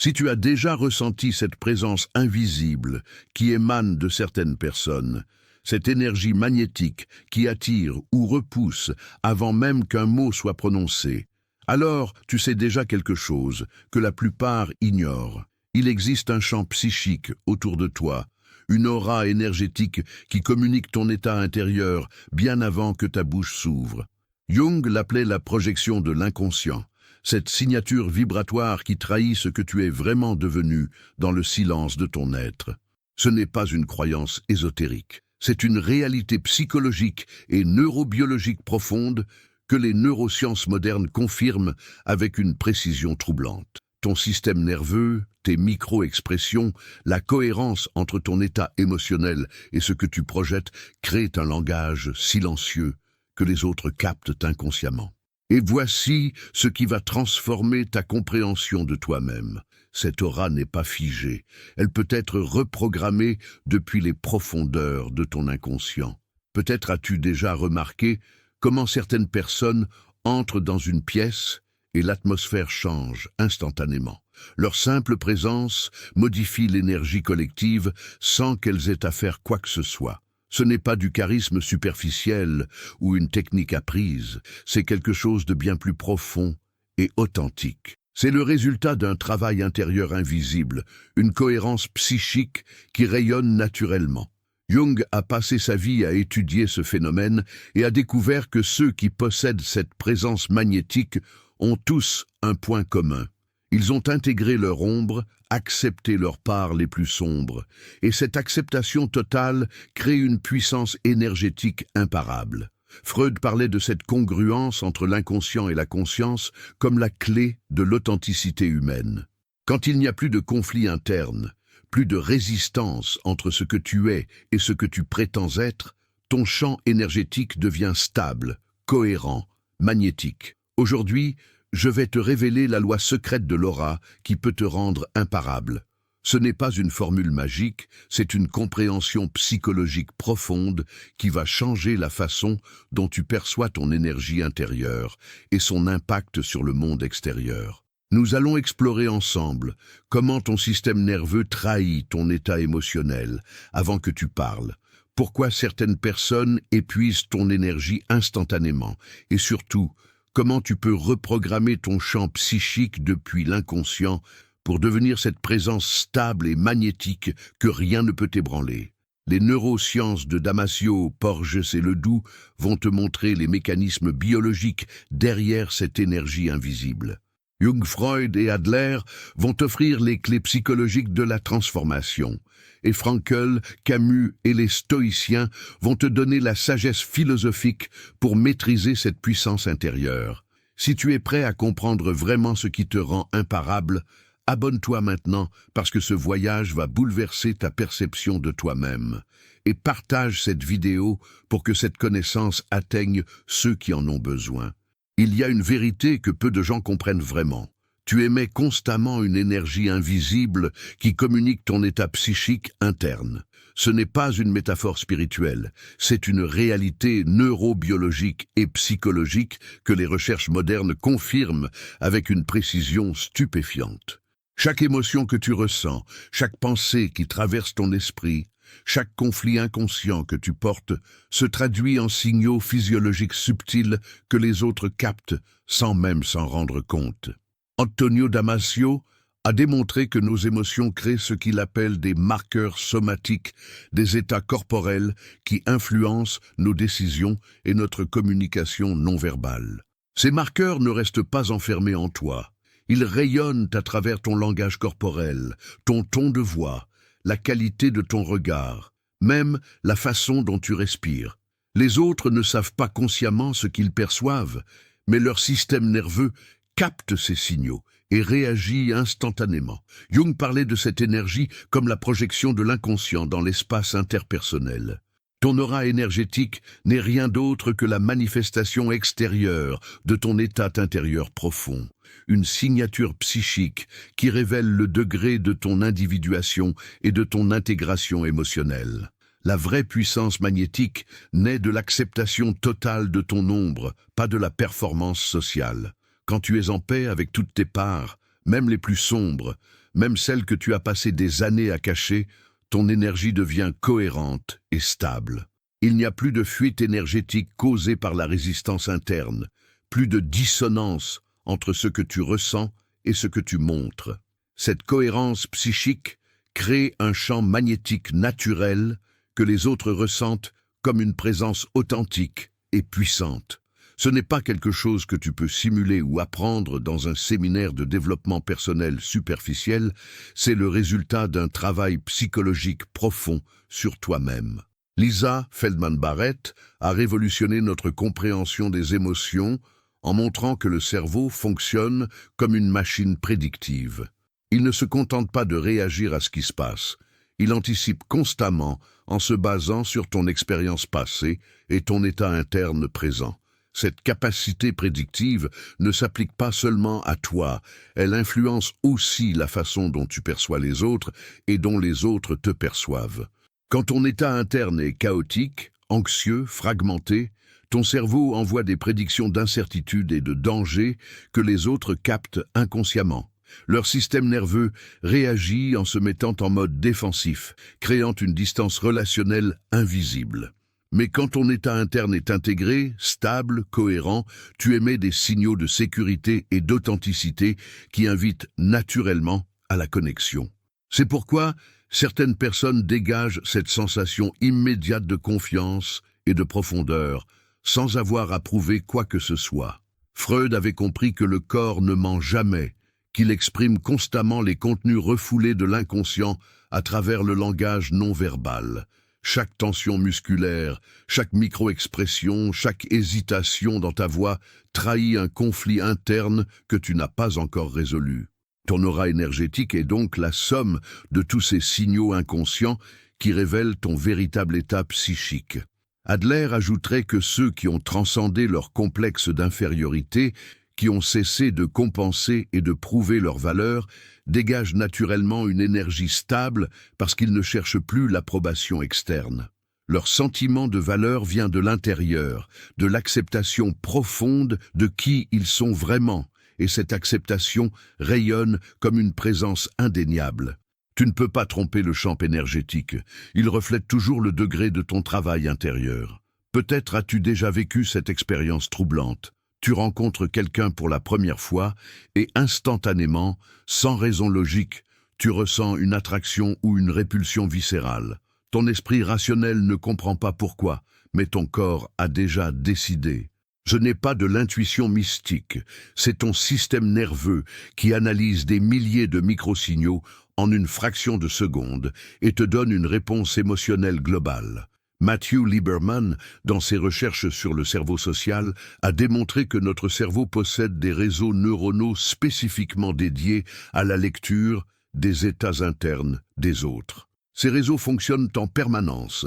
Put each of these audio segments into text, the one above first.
Si tu as déjà ressenti cette présence invisible qui émane de certaines personnes, cette énergie magnétique qui attire ou repousse avant même qu'un mot soit prononcé, alors tu sais déjà quelque chose que la plupart ignorent. Il existe un champ psychique autour de toi, une aura énergétique qui communique ton état intérieur bien avant que ta bouche s'ouvre. Jung l'appelait la projection de l'inconscient, cette signature vibratoire qui trahit ce que tu es vraiment devenu dans le silence de ton être. Ce n'est pas une croyance ésotérique, c'est une réalité psychologique et neurobiologique profonde que les neurosciences modernes confirment avec une précision troublante. Ton système nerveux, tes micro-expressions, la cohérence entre ton état émotionnel et ce que tu projettes créent un langage silencieux que les autres captent inconsciemment. Et voici ce qui va transformer ta compréhension de toi-même. Cette aura n'est pas figée, elle peut être reprogrammée depuis les profondeurs de ton inconscient. Peut-être as-tu déjà remarqué comment certaines personnes entrent dans une pièce et l'atmosphère change instantanément. Leur simple présence modifie l'énergie collective sans qu'elles aient à faire quoi que ce soit. Ce n'est pas du charisme superficiel ou une technique apprise, c'est quelque chose de bien plus profond et authentique. C'est le résultat d'un travail intérieur invisible, une cohérence psychique qui rayonne naturellement. Jung a passé sa vie à étudier ce phénomène et a découvert que ceux qui possèdent cette présence magnétique ont tous un point commun. Ils ont intégré leur ombre, accepté leurs parts les plus sombres, et cette acceptation totale crée une puissance énergétique imparable. Freud parlait de cette congruence entre l'inconscient et la conscience comme la clé de l'authenticité humaine. Quand il n'y a plus de conflit interne, plus de résistance entre ce que tu es et ce que tu prétends être, ton champ énergétique devient stable, cohérent, magnétique. Aujourd'hui, je vais te révéler la loi secrète de l'aura qui peut te rendre imparable. Ce n'est pas une formule magique, c'est une compréhension psychologique profonde qui va changer la façon dont tu perçois ton énergie intérieure et son impact sur le monde extérieur. Nous allons explorer ensemble comment ton système nerveux trahit ton état émotionnel avant que tu parles, pourquoi certaines personnes épuisent ton énergie instantanément et surtout, comment tu peux reprogrammer ton champ psychique depuis l'inconscient pour devenir cette présence stable et magnétique que rien ne peut ébranler. Les neurosciences de Damasio, Porges et Ledoux vont te montrer les mécanismes biologiques derrière cette énergie invisible. Jung, Freud et Adler vont t'offrir les clés psychologiques de la transformation. Et Frankl, Camus et les stoïciens vont te donner la sagesse philosophique pour maîtriser cette puissance intérieure. Si tu es prêt à comprendre vraiment ce qui te rend imparable, abonne-toi maintenant parce que ce voyage va bouleverser ta perception de toi-même. Et partage cette vidéo pour que cette connaissance atteigne ceux qui en ont besoin. Il y a une vérité que peu de gens comprennent vraiment. Tu émets constamment une énergie invisible qui communique ton état psychique interne. Ce n'est pas une métaphore spirituelle, c'est une réalité neurobiologique et psychologique que les recherches modernes confirment avec une précision stupéfiante. Chaque émotion que tu ressens, chaque pensée qui traverse ton esprit, chaque conflit inconscient que tu portes se traduit en signaux physiologiques subtils que les autres captent sans même s'en rendre compte. Antonio Damasio a démontré que nos émotions créent ce qu'il appelle des marqueurs somatiques, des états corporels qui influencent nos décisions et notre communication non verbale. Ces marqueurs ne restent pas enfermés en toi. Ils rayonnent à travers ton langage corporel, ton ton de voix, la qualité de ton regard, même la façon dont tu respires. Les autres ne savent pas consciemment ce qu'ils perçoivent, mais leur système nerveux capte ces signaux et réagit instantanément. Jung parlait de cette énergie comme la projection de l'inconscient dans l'espace interpersonnel. Ton aura énergétique n'est rien d'autre que la manifestation extérieure de ton état intérieur profond, une signature psychique qui révèle le degré de ton individuation et de ton intégration émotionnelle. La vraie puissance magnétique naît de l'acceptation totale de ton ombre, pas de la performance sociale. Quand tu es en paix avec toutes tes parts, même les plus sombres, même celle que tu as passé des années à cacher, ton énergie devient cohérente et stable. Il n'y a plus de fuite énergétique causée par la résistance interne, plus de dissonance entre ce que tu ressens et ce que tu montres. Cette cohérence psychique crée un champ magnétique naturel que les autres ressentent comme une présence authentique et puissante. Ce n'est pas quelque chose que tu peux simuler ou apprendre dans un séminaire de développement personnel superficiel, c'est le résultat d'un travail psychologique profond sur toi-même. Lisa Feldman Barrett a révolutionné notre compréhension des émotions en montrant que le cerveau fonctionne comme une machine prédictive. Il ne se contente pas de réagir à ce qui se passe, il anticipe constamment en se basant sur ton expérience passée et ton état interne présent. Cette capacité prédictive ne s'applique pas seulement à toi, elle influence aussi la façon dont tu perçois les autres et dont les autres te perçoivent. Quand ton état interne est chaotique, anxieux, fragmenté, ton cerveau envoie des prédictions d'incertitude et de danger que les autres captent inconsciemment. Leur système nerveux réagit en se mettant en mode défensif, créant une distance relationnelle invisible. Mais quand ton état interne est intégré, stable, cohérent, tu émets des signaux de sécurité et d'authenticité qui invitent naturellement à la connexion. C'est pourquoi certaines personnes dégagent cette sensation immédiate de confiance et de profondeur, sans avoir à prouver quoi que ce soit. Freud avait compris que le corps ne ment jamais, qu'il exprime constamment les contenus refoulés de l'inconscient à travers le langage non verbal. Chaque tension musculaire, chaque micro-expression, chaque hésitation dans ta voix trahit un conflit interne que tu n'as pas encore résolu. Ton aura énergétique est donc la somme de tous ces signaux inconscients qui révèlent ton véritable état psychique. Adler ajouterait que ceux qui ont transcendé leur complexe d'infériorité, qui ont cessé de compenser et de prouver leur valeur, dégagent naturellement une énergie stable parce qu'ils ne cherchent plus l'approbation externe. Leur sentiment de valeur vient de l'intérieur, de l'acceptation profonde de qui ils sont vraiment, et cette acceptation rayonne comme une présence indéniable. Tu ne peux pas tromper le champ énergétique, il reflète toujours le degré de ton travail intérieur. Peut-être as-tu déjà vécu cette expérience troublante. Tu rencontres quelqu'un pour la première fois et instantanément, sans raison logique, tu ressens une attraction ou une répulsion viscérale. Ton esprit rationnel ne comprend pas pourquoi, mais ton corps a déjà décidé. Ce n'est pas de l'intuition mystique, c'est ton système nerveux qui analyse des milliers de microsignaux en une fraction de seconde et te donne une réponse émotionnelle globale. Matthew Lieberman, dans ses recherches sur le cerveau social, a démontré que notre cerveau possède des réseaux neuronaux spécifiquement dédiés à la lecture des états internes des autres. Ces réseaux fonctionnent en permanence,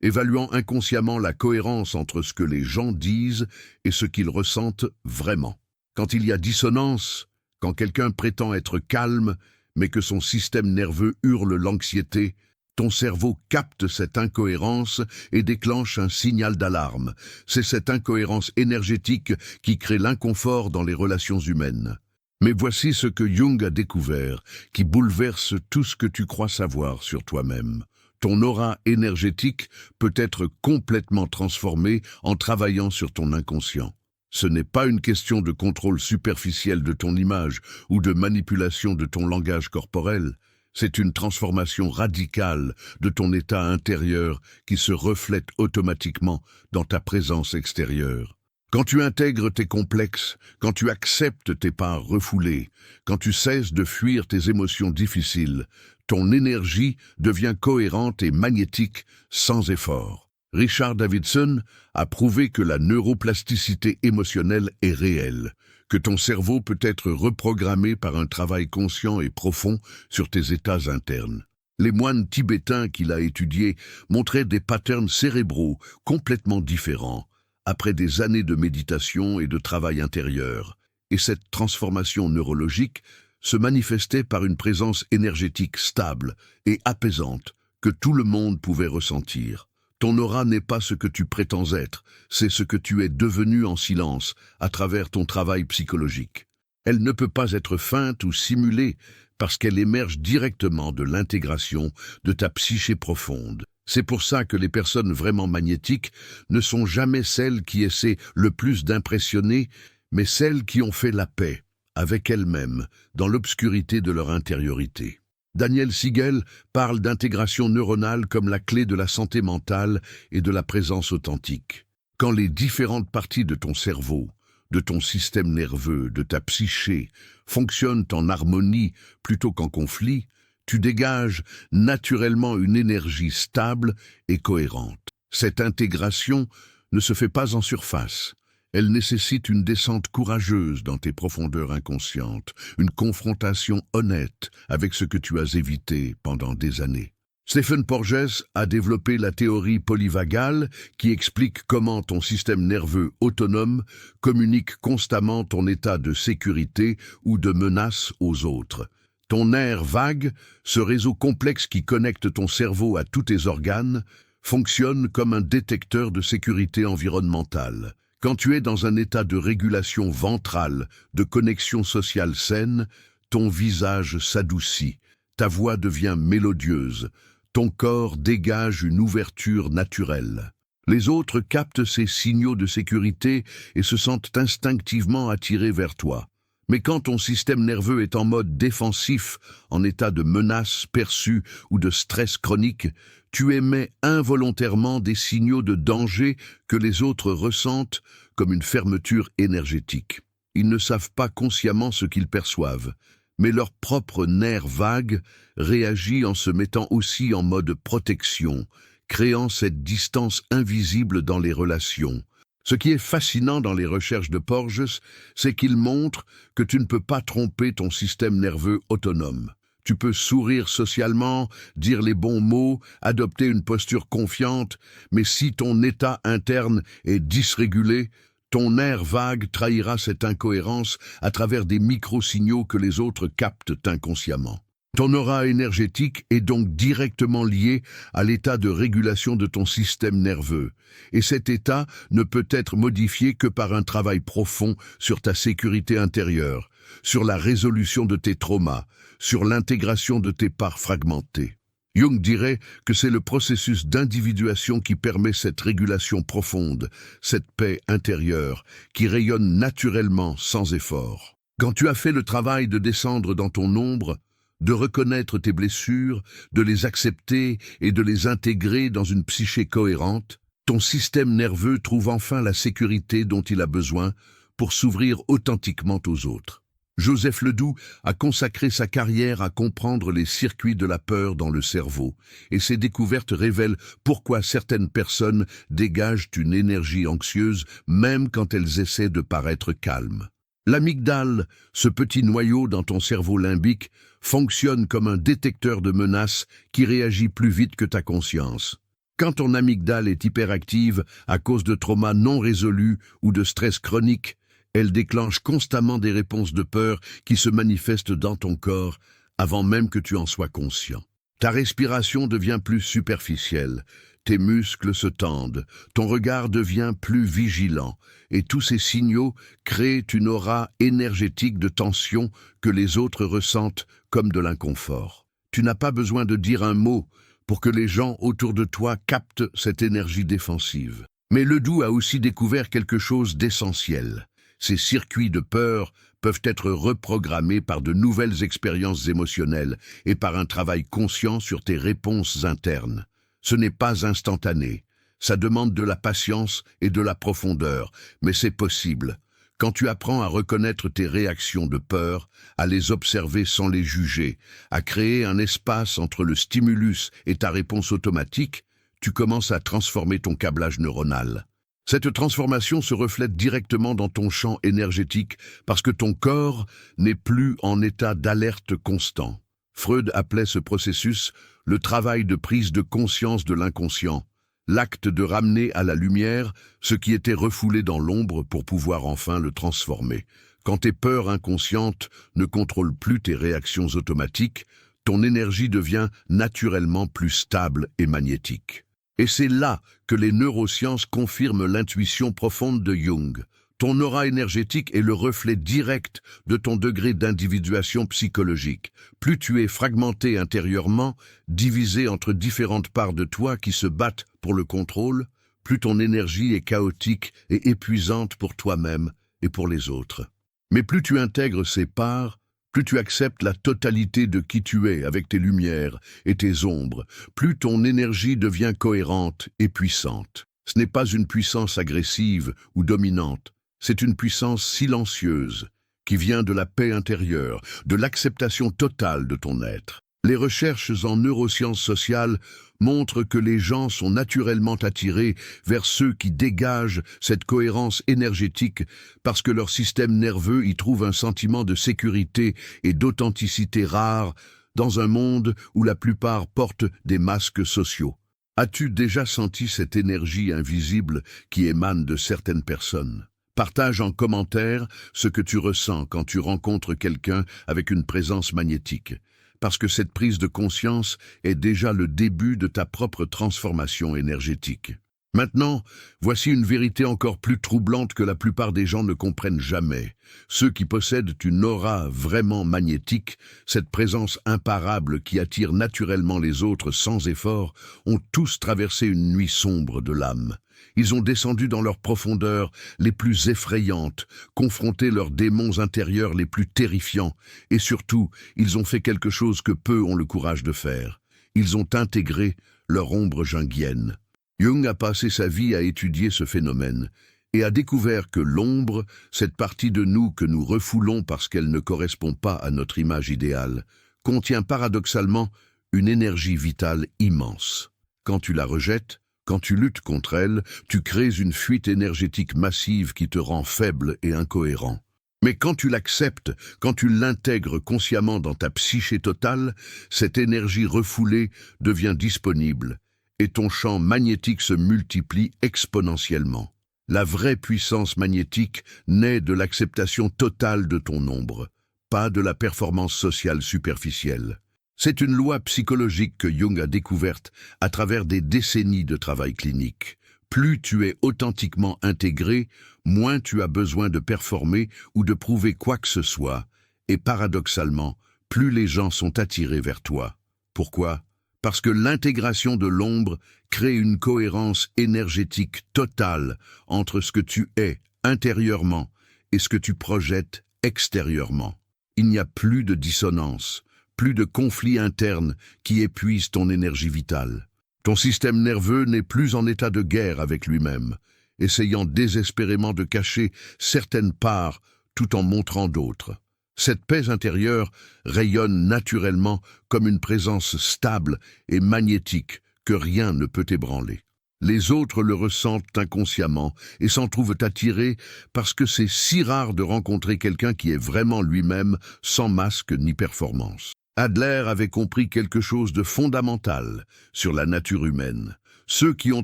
évaluant inconsciemment la cohérence entre ce que les gens disent et ce qu'ils ressentent vraiment. Quand il y a dissonance, quand quelqu'un prétend être calme, mais que son système nerveux hurle l'anxiété, ton cerveau capte cette incohérence et déclenche un signal d'alarme. C'est cette incohérence énergétique qui crée l'inconfort dans les relations humaines. Mais voici ce que Jung a découvert, qui bouleverse tout ce que tu crois savoir sur toi-même. Ton aura énergétique peut être complètement transformée en travaillant sur ton inconscient. Ce n'est pas une question de contrôle superficiel de ton image ou de manipulation de ton langage corporel. C'est une transformation radicale de ton état intérieur qui se reflète automatiquement dans ta présence extérieure. Quand tu intègres tes complexes, quand tu acceptes tes parts refoulées, quand tu cesses de fuir tes émotions difficiles, ton énergie devient cohérente et magnétique sans effort. Richard Davidson a prouvé que la neuroplasticité émotionnelle est réelle, que ton cerveau peut être reprogrammé par un travail conscient et profond sur tes états internes. Les moines tibétains qu'il a étudiés montraient des patterns cérébraux complètement différents, après des années de méditation et de travail intérieur, et cette transformation neurologique se manifestait par une présence énergétique stable et apaisante que tout le monde pouvait ressentir. Ton aura n'est pas ce que tu prétends être, c'est ce que tu es devenu en silence à travers ton travail psychologique. Elle ne peut pas être feinte ou simulée, parce qu'elle émerge directement de l'intégration de ta psyché profonde. C'est pour ça que les personnes vraiment magnétiques ne sont jamais celles qui essaient le plus d'impressionner, mais celles qui ont fait la paix avec elles-mêmes dans l'obscurité de leur intériorité. Daniel Siegel parle d'intégration neuronale comme la clé de la santé mentale et de la présence authentique. Quand les différentes parties de ton cerveau, de ton système nerveux, de ta psyché fonctionnent en harmonie plutôt qu'en conflit, tu dégages naturellement une énergie stable et cohérente. Cette intégration ne se fait pas en surface. Elle nécessite une descente courageuse dans tes profondeurs inconscientes, une confrontation honnête avec ce que tu as évité pendant des années. Stephen Porges a développé la théorie polyvagale qui explique comment ton système nerveux autonome communique constamment ton état de sécurité ou de menace aux autres. Ton nerf vague, ce réseau complexe qui connecte ton cerveau à tous tes organes, fonctionne comme un détecteur de sécurité environnementale. Quand tu es dans un état de régulation ventrale, de connexion sociale saine, ton visage s'adoucit, ta voix devient mélodieuse, ton corps dégage une ouverture naturelle. Les autres captent ces signaux de sécurité et se sentent instinctivement attirés vers toi. Mais quand ton système nerveux est en mode défensif, en état de menace perçue ou de stress chronique, tu émets involontairement des signaux de danger que les autres ressentent comme une fermeture énergétique. Ils ne savent pas consciemment ce qu'ils perçoivent, mais leur propre nerf vague réagit en se mettant aussi en mode protection, créant cette distance invisible dans les relations. Ce qui est fascinant dans les recherches de Porges, c'est qu'il montre que tu ne peux pas tromper ton système nerveux autonome. Tu peux sourire socialement, dire les bons mots, adopter une posture confiante, mais si ton état interne est dysrégulé, ton nerf vague trahira cette incohérence à travers des micro-signaux que les autres captent inconsciemment. Ton aura énergétique est donc directement lié à l'état de régulation de ton système nerveux, et cet état ne peut être modifié que par un travail profond sur ta sécurité intérieure, sur la résolution de tes traumas, sur l'intégration de tes parts fragmentées. Jung dirait que c'est le processus d'individuation qui permet cette régulation profonde, cette paix intérieure, qui rayonne naturellement sans effort. Quand tu as fait le travail de descendre dans ton ombre, de reconnaître tes blessures, de les accepter et de les intégrer dans une psyché cohérente, ton système nerveux trouve enfin la sécurité dont il a besoin pour s'ouvrir authentiquement aux autres. Joseph Ledoux a consacré sa carrière à comprendre les circuits de la peur dans le cerveau, et ses découvertes révèlent pourquoi certaines personnes dégagent une énergie anxieuse même quand elles essaient de paraître calmes. L'amygdale, ce petit noyau dans ton cerveau limbique, fonctionne comme un détecteur de menaces qui réagit plus vite que ta conscience. Quand ton amygdale est hyperactive à cause de traumas non résolus ou de stress chronique, elle déclenche constamment des réponses de peur qui se manifestent dans ton corps avant même que tu en sois conscient. Ta respiration devient plus superficielle, tes muscles se tendent, ton regard devient plus vigilant, et tous ces signaux créent une aura énergétique de tension que les autres ressentent comme de l'inconfort. Tu n'as pas besoin de dire un mot pour que les gens autour de toi captent cette énergie défensive. Mais Ledoux a aussi découvert quelque chose d'essentiel. Ces circuits de peur peuvent être reprogrammés par de nouvelles expériences émotionnelles et par un travail conscient sur tes réponses internes. Ce n'est pas instantané, ça demande de la patience et de la profondeur, mais c'est possible. Quand tu apprends à reconnaître tes réactions de peur, à les observer sans les juger, à créer un espace entre le stimulus et ta réponse automatique, tu commences à transformer ton câblage neuronal. Cette transformation se reflète directement dans ton champ énergétique parce que ton corps n'est plus en état d'alerte constant. Freud appelait ce processus le travail de prise de conscience de l'inconscient, l'acte de ramener à la lumière ce qui était refoulé dans l'ombre pour pouvoir enfin le transformer. Quand tes peurs inconscientes ne contrôlent plus tes réactions automatiques, ton énergie devient naturellement plus stable et magnétique. Et c'est là que les neurosciences confirment l'intuition profonde de Jung. Ton aura énergétique est le reflet direct de ton degré d'individuation psychologique. Plus tu es fragmenté intérieurement, divisé entre différentes parts de toi qui se battent pour le contrôle, plus ton énergie est chaotique et épuisante pour toi-même et pour les autres. Mais plus tu intègres ces parts, plus tu acceptes la totalité de qui tu es avec tes lumières et tes ombres, plus ton énergie devient cohérente et puissante. Ce n'est pas une puissance agressive ou dominante, c'est une puissance silencieuse qui vient de la paix intérieure, de l'acceptation totale de ton être. Les recherches en neurosciences sociales montrent que les gens sont naturellement attirés vers ceux qui dégagent cette cohérence énergétique parce que leur système nerveux y trouve un sentiment de sécurité et d'authenticité rare dans un monde où la plupart portent des masques sociaux. As-tu déjà senti cette énergie invisible qui émane de certaines personnes? Partage en commentaire ce que tu ressens quand tu rencontres quelqu'un avec une présence magnétique, parce que cette prise de conscience est déjà le début de ta propre transformation énergétique. Maintenant, voici une vérité encore plus troublante que la plupart des gens ne comprennent jamais. Ceux qui possèdent une aura vraiment magnétique, cette présence imparable qui attire naturellement les autres sans effort, ont tous traversé une nuit sombre de l'âme. Ils ont descendu dans leurs profondeurs les plus effrayantes, confronté leurs démons intérieurs les plus terrifiants, et surtout, ils ont fait quelque chose que peu ont le courage de faire. Ils ont intégré leur ombre jungienne. Jung a passé sa vie à étudier ce phénomène et a découvert que l'ombre, cette partie de nous que nous refoulons parce qu'elle ne correspond pas à notre image idéale, contient paradoxalement une énergie vitale immense. Quand tu la rejettes, quand tu luttes contre elle, tu crées une fuite énergétique massive qui te rend faible et incohérent. Mais quand tu l'acceptes, quand tu l'intègres consciemment dans ta psyché totale, cette énergie refoulée devient disponible et ton champ magnétique se multiplie exponentiellement. La vraie puissance magnétique naît de l'acceptation totale de ton ombre, pas de la performance sociale superficielle. C'est une loi psychologique que Jung a découverte à travers des décennies de travail clinique. Plus tu es authentiquement intégré, moins tu as besoin de performer ou de prouver quoi que ce soit, et paradoxalement, plus les gens sont attirés vers toi. Pourquoi ? Parce que l'intégration de l'ombre crée une cohérence énergétique totale entre ce que tu es intérieurement et ce que tu projettes extérieurement. Il n'y a plus de dissonance, plus de conflits internes qui épuisent ton énergie vitale. Ton système nerveux n'est plus en état de guerre avec lui-même, essayant désespérément de cacher certaines parts tout en montrant d'autres. Cette paix intérieure rayonne naturellement comme une présence stable et magnétique que rien ne peut ébranler. Les autres le ressentent inconsciemment et s'en trouvent attirés parce que c'est si rare de rencontrer quelqu'un qui est vraiment lui-même sans masque ni performance. Adler avait compris quelque chose de fondamental sur la nature humaine. Ceux qui ont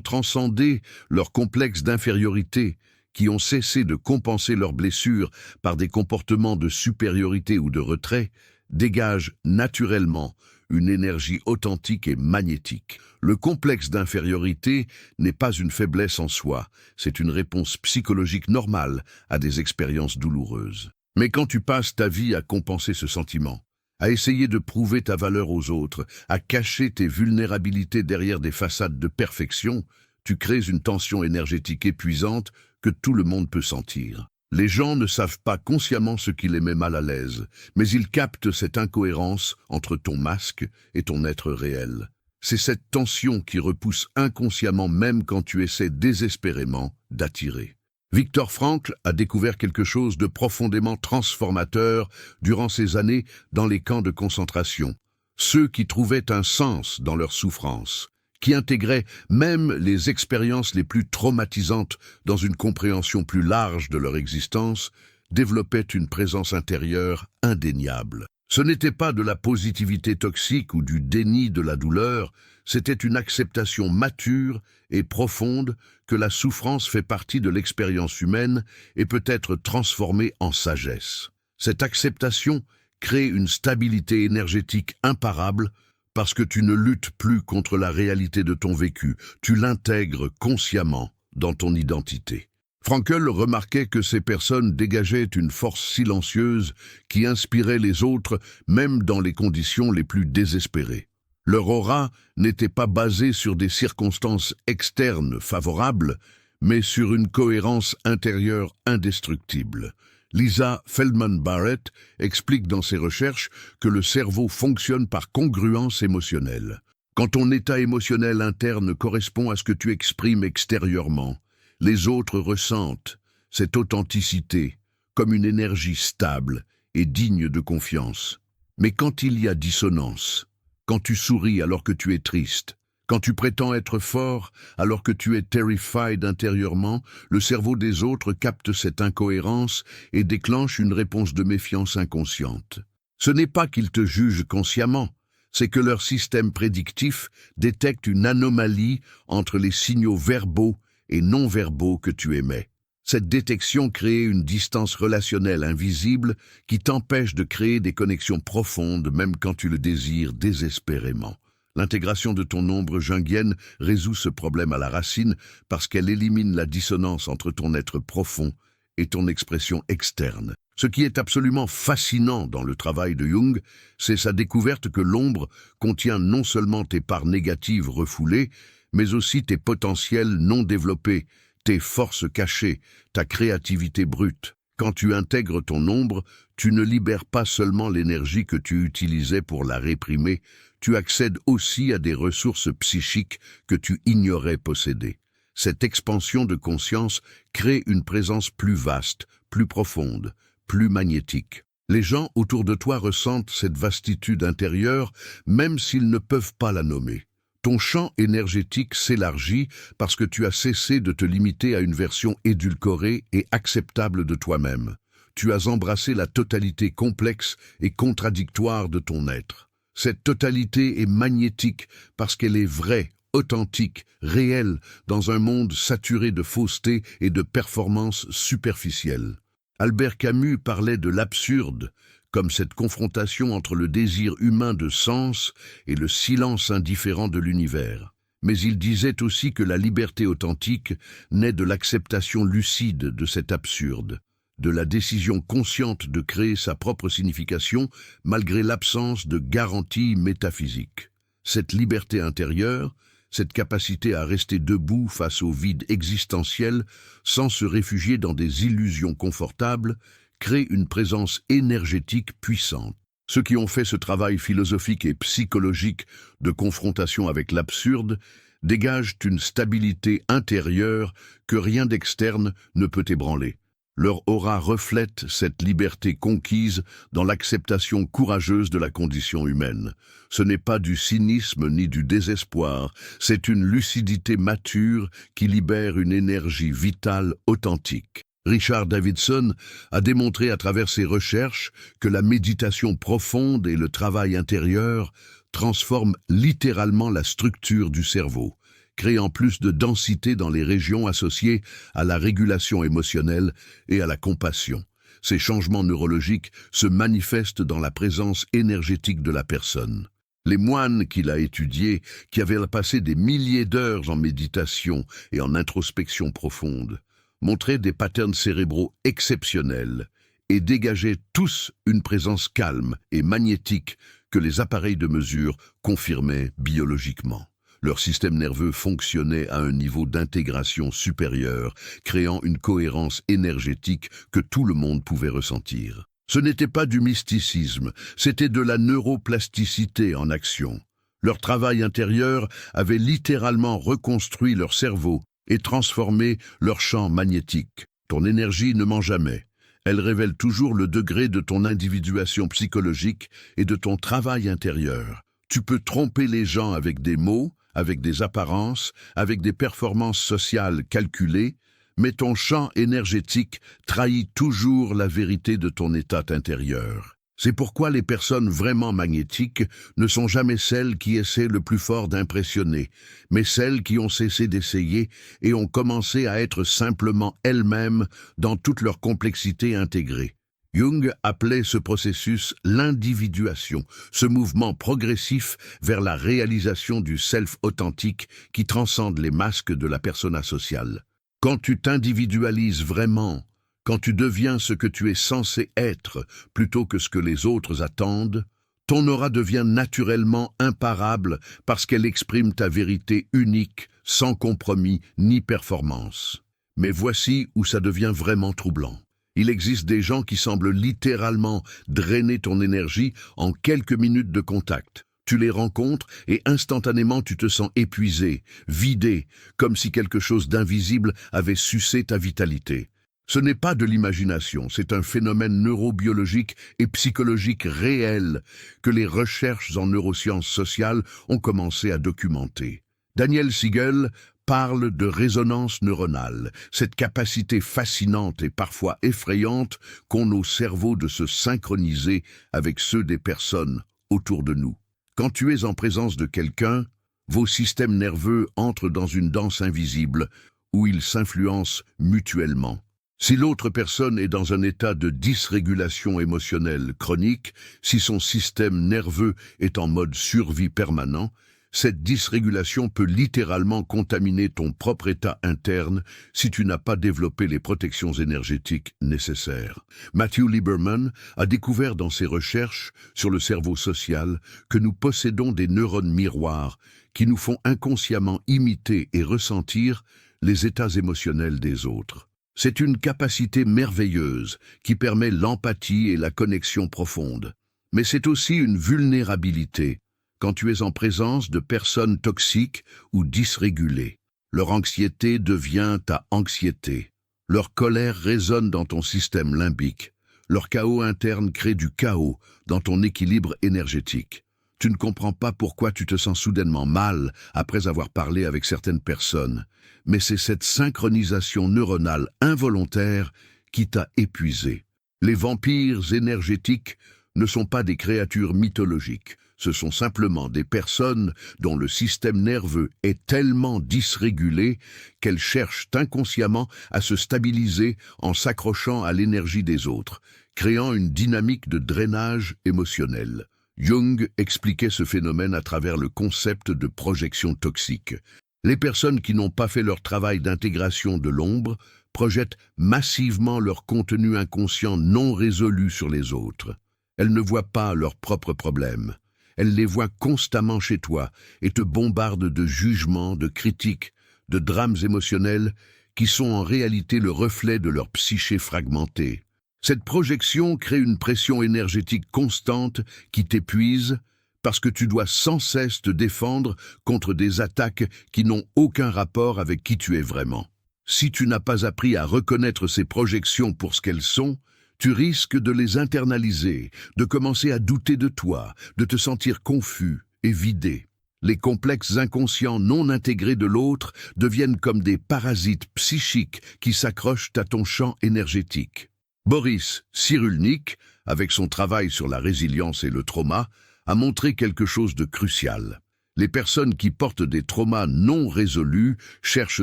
transcendé leur complexe d'infériorité, qui ont cessé de compenser leurs blessures par des comportements de supériorité ou de retrait, dégagent naturellement une énergie authentique et magnétique. Le complexe d'infériorité n'est pas une faiblesse en soi, c'est une réponse psychologique normale à des expériences douloureuses. Mais quand tu passes ta vie à compenser ce sentiment, à essayer de prouver ta valeur aux autres, à cacher tes vulnérabilités derrière des façades de perfection, tu crées une tension énergétique épuisante que tout le monde peut sentir. Les gens ne savent pas consciemment ce qui les met mal à l'aise, mais ils captent cette incohérence entre ton masque et ton être réel. C'est cette tension qui repousse inconsciemment même quand tu essaies désespérément d'attirer. Viktor Frankl a découvert quelque chose de profondément transformateur durant ces années dans les camps de concentration. Ceux qui trouvaient un sens dans leur souffrance, qui intégraient même les expériences les plus traumatisantes dans une compréhension plus large de leur existence, développaient une présence intérieure indéniable. Ce n'était pas de la positivité toxique ou du déni de la douleur, c'était une acceptation mature et profonde que la souffrance fait partie de l'expérience humaine et peut être transformée en sagesse. Cette acceptation crée une stabilité énergétique imparable parce que tu ne luttes plus contre la réalité de ton vécu, tu l'intègres consciemment dans ton identité. Frankel remarquait que ces personnes dégageaient une force silencieuse qui inspirait les autres même dans les conditions les plus désespérées. Leur aura n'était pas basée sur des circonstances externes favorables, mais sur une cohérence intérieure indestructible. Lisa Feldman Barrett explique dans ses recherches que le cerveau fonctionne par congruence émotionnelle. Quand ton état émotionnel interne correspond à ce que tu exprimes extérieurement, les autres ressentent cette authenticité comme une énergie stable et digne de confiance. Mais quand il y a dissonance, quand tu souris alors que tu es triste, quand tu prétends être fort alors que tu es terrified intérieurement, le cerveau des autres capte cette incohérence et déclenche une réponse de méfiance inconsciente. Ce n'est pas qu'ils te jugent consciemment, c'est que leur système prédictif détecte une anomalie entre les signaux verbaux et non-verbaux que tu émets. Cette détection crée une distance relationnelle invisible qui t'empêche de créer des connexions profondes même quand tu le désires désespérément. L'intégration de ton ombre jungienne résout ce problème à la racine parce qu'elle élimine la dissonance entre ton être profond et ton expression externe. Ce qui est absolument fascinant dans le travail de Jung, c'est sa découverte que l'ombre contient non seulement tes parts négatives refoulées, mais aussi tes potentiels non développés, tes forces cachées, ta créativité brute. Quand tu intègres ton ombre, tu ne libères pas seulement l'énergie que tu utilisais pour la réprimer, tu accèdes aussi à des ressources psychiques que tu ignorais posséder. Cette expansion de conscience crée une présence plus vaste, plus profonde, plus magnétique. Les gens autour de toi ressentent cette vastitude intérieure, même s'ils ne peuvent pas la nommer. Ton champ énergétique s'élargit parce que tu as cessé de te limiter à une version édulcorée et acceptable de toi-même. Tu as embrassé la totalité complexe et contradictoire de ton être. Cette totalité est magnétique parce qu'elle est vraie, authentique, réelle, dans un monde saturé de fausseté et de performances superficielles. Albert Camus parlait de l'absurde, comme cette confrontation entre le désir humain de sens et le silence indifférent de l'univers. Mais il disait aussi que la liberté authentique naît de l'acceptation lucide de cet absurde, de la décision consciente de créer sa propre signification malgré l'absence de garantie métaphysique. Cette liberté intérieure, cette capacité à rester debout face au vide existentiel sans se réfugier dans des illusions confortables, crée une présence énergétique puissante. Ceux qui ont fait ce travail philosophique et psychologique de confrontation avec l'absurde dégagent une stabilité intérieure que rien d'externe ne peut ébranler. Leur aura reflète cette liberté conquise dans l'acceptation courageuse de la condition humaine. Ce n'est pas du cynisme ni du désespoir, c'est une lucidité mature qui libère une énergie vitale authentique. Richard Davidson a démontré à travers ses recherches que la méditation profonde et le travail intérieur transforment littéralement la structure du cerveau, créant plus de densité dans les régions associées à la régulation émotionnelle et à la compassion. Ces changements neurologiques se manifestent dans la présence énergétique de la personne. Les moines qu'il a étudiés, qui avaient passé des milliers d'heures en méditation et en introspection profonde, montraient des patterns cérébraux exceptionnels et dégageaient tous une présence calme et magnétique que les appareils de mesure confirmaient biologiquement. Leur système nerveux fonctionnait à un niveau d'intégration supérieur, créant une cohérence énergétique que tout le monde pouvait ressentir. Ce n'était pas du mysticisme, c'était de la neuroplasticité en action. Leur travail intérieur avait littéralement reconstruit leur cerveau et transformé leur champ magnétique. Ton énergie ne ment jamais. Elle révèle toujours le degré de ton individuation psychologique et de ton travail intérieur. Tu peux tromper les gens avec des mots, avec des apparences, avec des performances sociales calculées, mais ton champ énergétique trahit toujours la vérité de ton état intérieur. C'est pourquoi les personnes vraiment magnétiques ne sont jamais celles qui essaient le plus fort d'impressionner, mais celles qui ont cessé d'essayer et ont commencé à être simplement elles-mêmes dans toute leur complexité intégrée. Jung appelait ce processus l'individuation, ce mouvement progressif vers la réalisation du self authentique qui transcende les masques de la persona sociale. Quand tu t'individualises vraiment, quand tu deviens ce que tu es censé être plutôt que ce que les autres attendent, ton aura devient naturellement imparable parce qu'elle exprime ta vérité unique, sans compromis ni performance. Mais voici où ça devient vraiment troublant. Il existe des gens qui semblent littéralement drainer ton énergie en quelques minutes de contact. Tu les rencontres et instantanément tu te sens épuisé, vidé, comme si quelque chose d'invisible avait sucé ta vitalité. Ce n'est pas de l'imagination, c'est un phénomène neurobiologique et psychologique réel que les recherches en neurosciences sociales ont commencé à documenter. Daniel Siegel parle de résonance neuronale, cette capacité fascinante et parfois effrayante qu'ont nos cerveaux de se synchroniser avec ceux des personnes autour de nous. Quand tu es en présence de quelqu'un, vos systèmes nerveux entrent dans une danse invisible où ils s'influencent mutuellement. Si l'autre personne est dans un état de dysrégulation émotionnelle chronique, si son système nerveux est en mode survie permanent, cette dysrégulation peut littéralement contaminer ton propre état interne si tu n'as pas développé les protections énergétiques nécessaires. Matthew Lieberman a découvert dans ses recherches sur le cerveau social que nous possédons des neurones miroirs qui nous font inconsciemment imiter et ressentir les états émotionnels des autres. C'est une capacité merveilleuse qui permet l'empathie et la connexion profonde. Mais c'est aussi une vulnérabilité quand tu es en présence de personnes toxiques ou dysrégulées. Leur anxiété devient ta anxiété. Leur colère résonne dans ton système limbique. Leur chaos interne crée du chaos dans ton équilibre énergétique. Tu ne comprends pas pourquoi tu te sens soudainement mal après avoir parlé avec certaines personnes, mais c'est cette synchronisation neuronale involontaire qui t'a épuisé. Les vampires énergétiques ne sont pas des créatures mythologiques. Ce sont simplement des personnes dont le système nerveux est tellement dysrégulé qu'elles cherchent inconsciemment à se stabiliser en s'accrochant à l'énergie des autres, créant une dynamique de drainage émotionnel. Jung expliquait ce phénomène à travers le concept de projection toxique. Les personnes qui n'ont pas fait leur travail d'intégration de l'ombre projettent massivement leur contenu inconscient non résolu sur les autres. Elles ne voient pas leurs propres problèmes. Elles les voient constamment chez toi et te bombardent de jugements, de critiques, de drames émotionnels qui sont en réalité le reflet de leur psyché fragmentée. Cette projection crée une pression énergétique constante qui t'épuise parce que tu dois sans cesse te défendre contre des attaques qui n'ont aucun rapport avec qui tu es vraiment. Si tu n'as pas appris à reconnaître ces projections pour ce qu'elles sont, tu risques de les internaliser, de commencer à douter de toi, de te sentir confus et vidé. Les complexes inconscients non intégrés de l'autre deviennent comme des parasites psychiques qui s'accrochent à ton champ énergétique. Boris Cyrulnik, avec son travail sur la résilience et le trauma, a montré quelque chose de crucial. Les personnes qui portent des traumas non résolus cherchent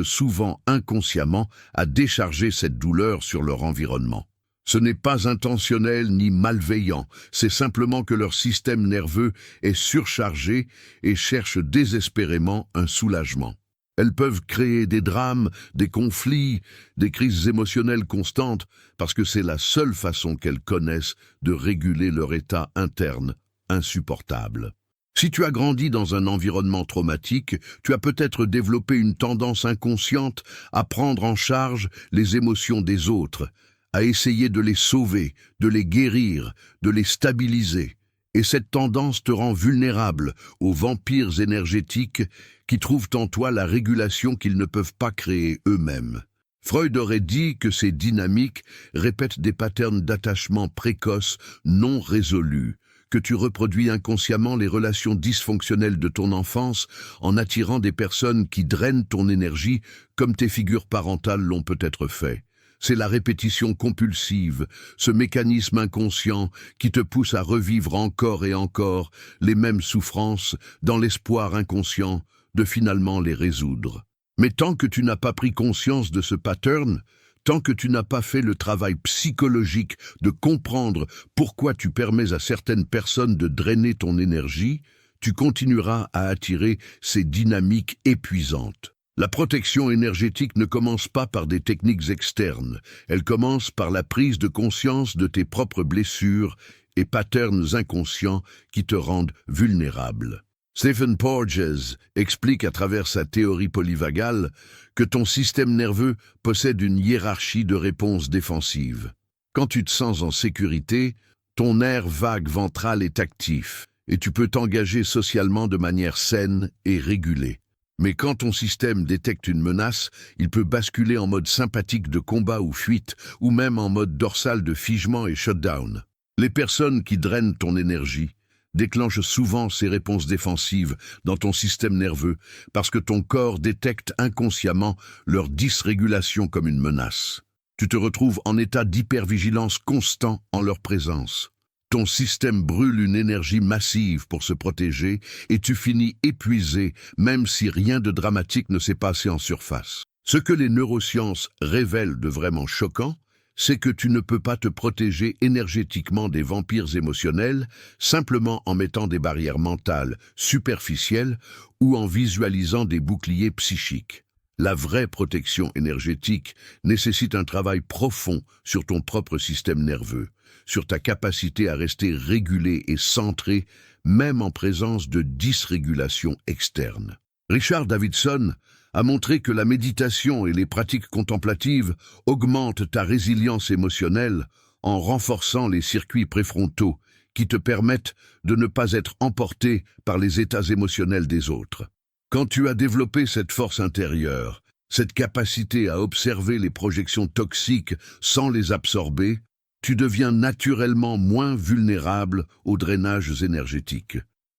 souvent inconsciemment à décharger cette douleur sur leur environnement. Ce n'est pas intentionnel ni malveillant, c'est simplement que leur système nerveux est surchargé et cherche désespérément un soulagement. Elles peuvent créer des drames, des conflits, des crises émotionnelles constantes, parce que c'est la seule façon qu'elles connaissent de réguler leur état interne, insupportable. Si tu as grandi dans un environnement traumatique, tu as peut-être développé une tendance inconsciente à prendre en charge les émotions des autres, à essayer de les sauver, de les guérir, de les stabiliser. Et cette tendance te rend vulnérable aux vampires énergétiques qui trouvent en toi la régulation qu'ils ne peuvent pas créer eux-mêmes. Freud aurait dit que ces dynamiques répètent des patterns d'attachement précoces non résolus, que tu reproduis inconsciemment les relations dysfonctionnelles de ton enfance en attirant des personnes qui drainent ton énergie comme tes figures parentales l'ont peut-être fait. C'est la répétition compulsive, ce mécanisme inconscient qui te pousse à revivre encore et encore les mêmes souffrances dans l'espoir inconscient de finalement les résoudre. Mais tant que tu n'as pas pris conscience de ce pattern, tant que tu n'as pas fait le travail psychologique de comprendre pourquoi tu permets à certaines personnes de drainer ton énergie, tu continueras à attirer ces dynamiques épuisantes. La protection énergétique ne commence pas par des techniques externes, elle commence par la prise de conscience de tes propres blessures et patterns inconscients qui te rendent vulnérable. Stephen Porges explique à travers sa théorie polyvagale que ton système nerveux possède une hiérarchie de réponses défensives. Quand tu te sens en sécurité, ton nerf vague ventral est actif et tu peux t'engager socialement de manière saine et régulée. Mais quand ton système détecte une menace, il peut basculer en mode sympathique de combat ou fuite, ou même en mode dorsal de figement et shutdown. Les personnes qui drainent ton énergie déclenchent souvent ces réponses défensives dans ton système nerveux parce que ton corps détecte inconsciemment leur dysrégulation comme une menace. Tu te retrouves en état d'hypervigilance constant en leur présence. Ton système brûle une énergie massive pour se protéger et tu finis épuisé même si rien de dramatique ne s'est passé en surface. Ce que les neurosciences révèlent de vraiment choquant, c'est que tu ne peux pas te protéger énergétiquement des vampires émotionnels simplement en mettant des barrières mentales superficielles ou en visualisant des boucliers psychiques. La vraie protection énergétique nécessite un travail profond sur ton propre système nerveux, sur ta capacité à rester régulé et centré, même en présence de dysrégulation externe. Richard Davidson a montré que la méditation et les pratiques contemplatives augmentent ta résilience émotionnelle en renforçant les circuits préfrontaux qui te permettent de ne pas être emporté par les états émotionnels des autres. Quand tu as développé cette force intérieure, cette capacité à observer les projections toxiques sans les absorber, tu deviens naturellement moins vulnérable aux drainages énergétiques.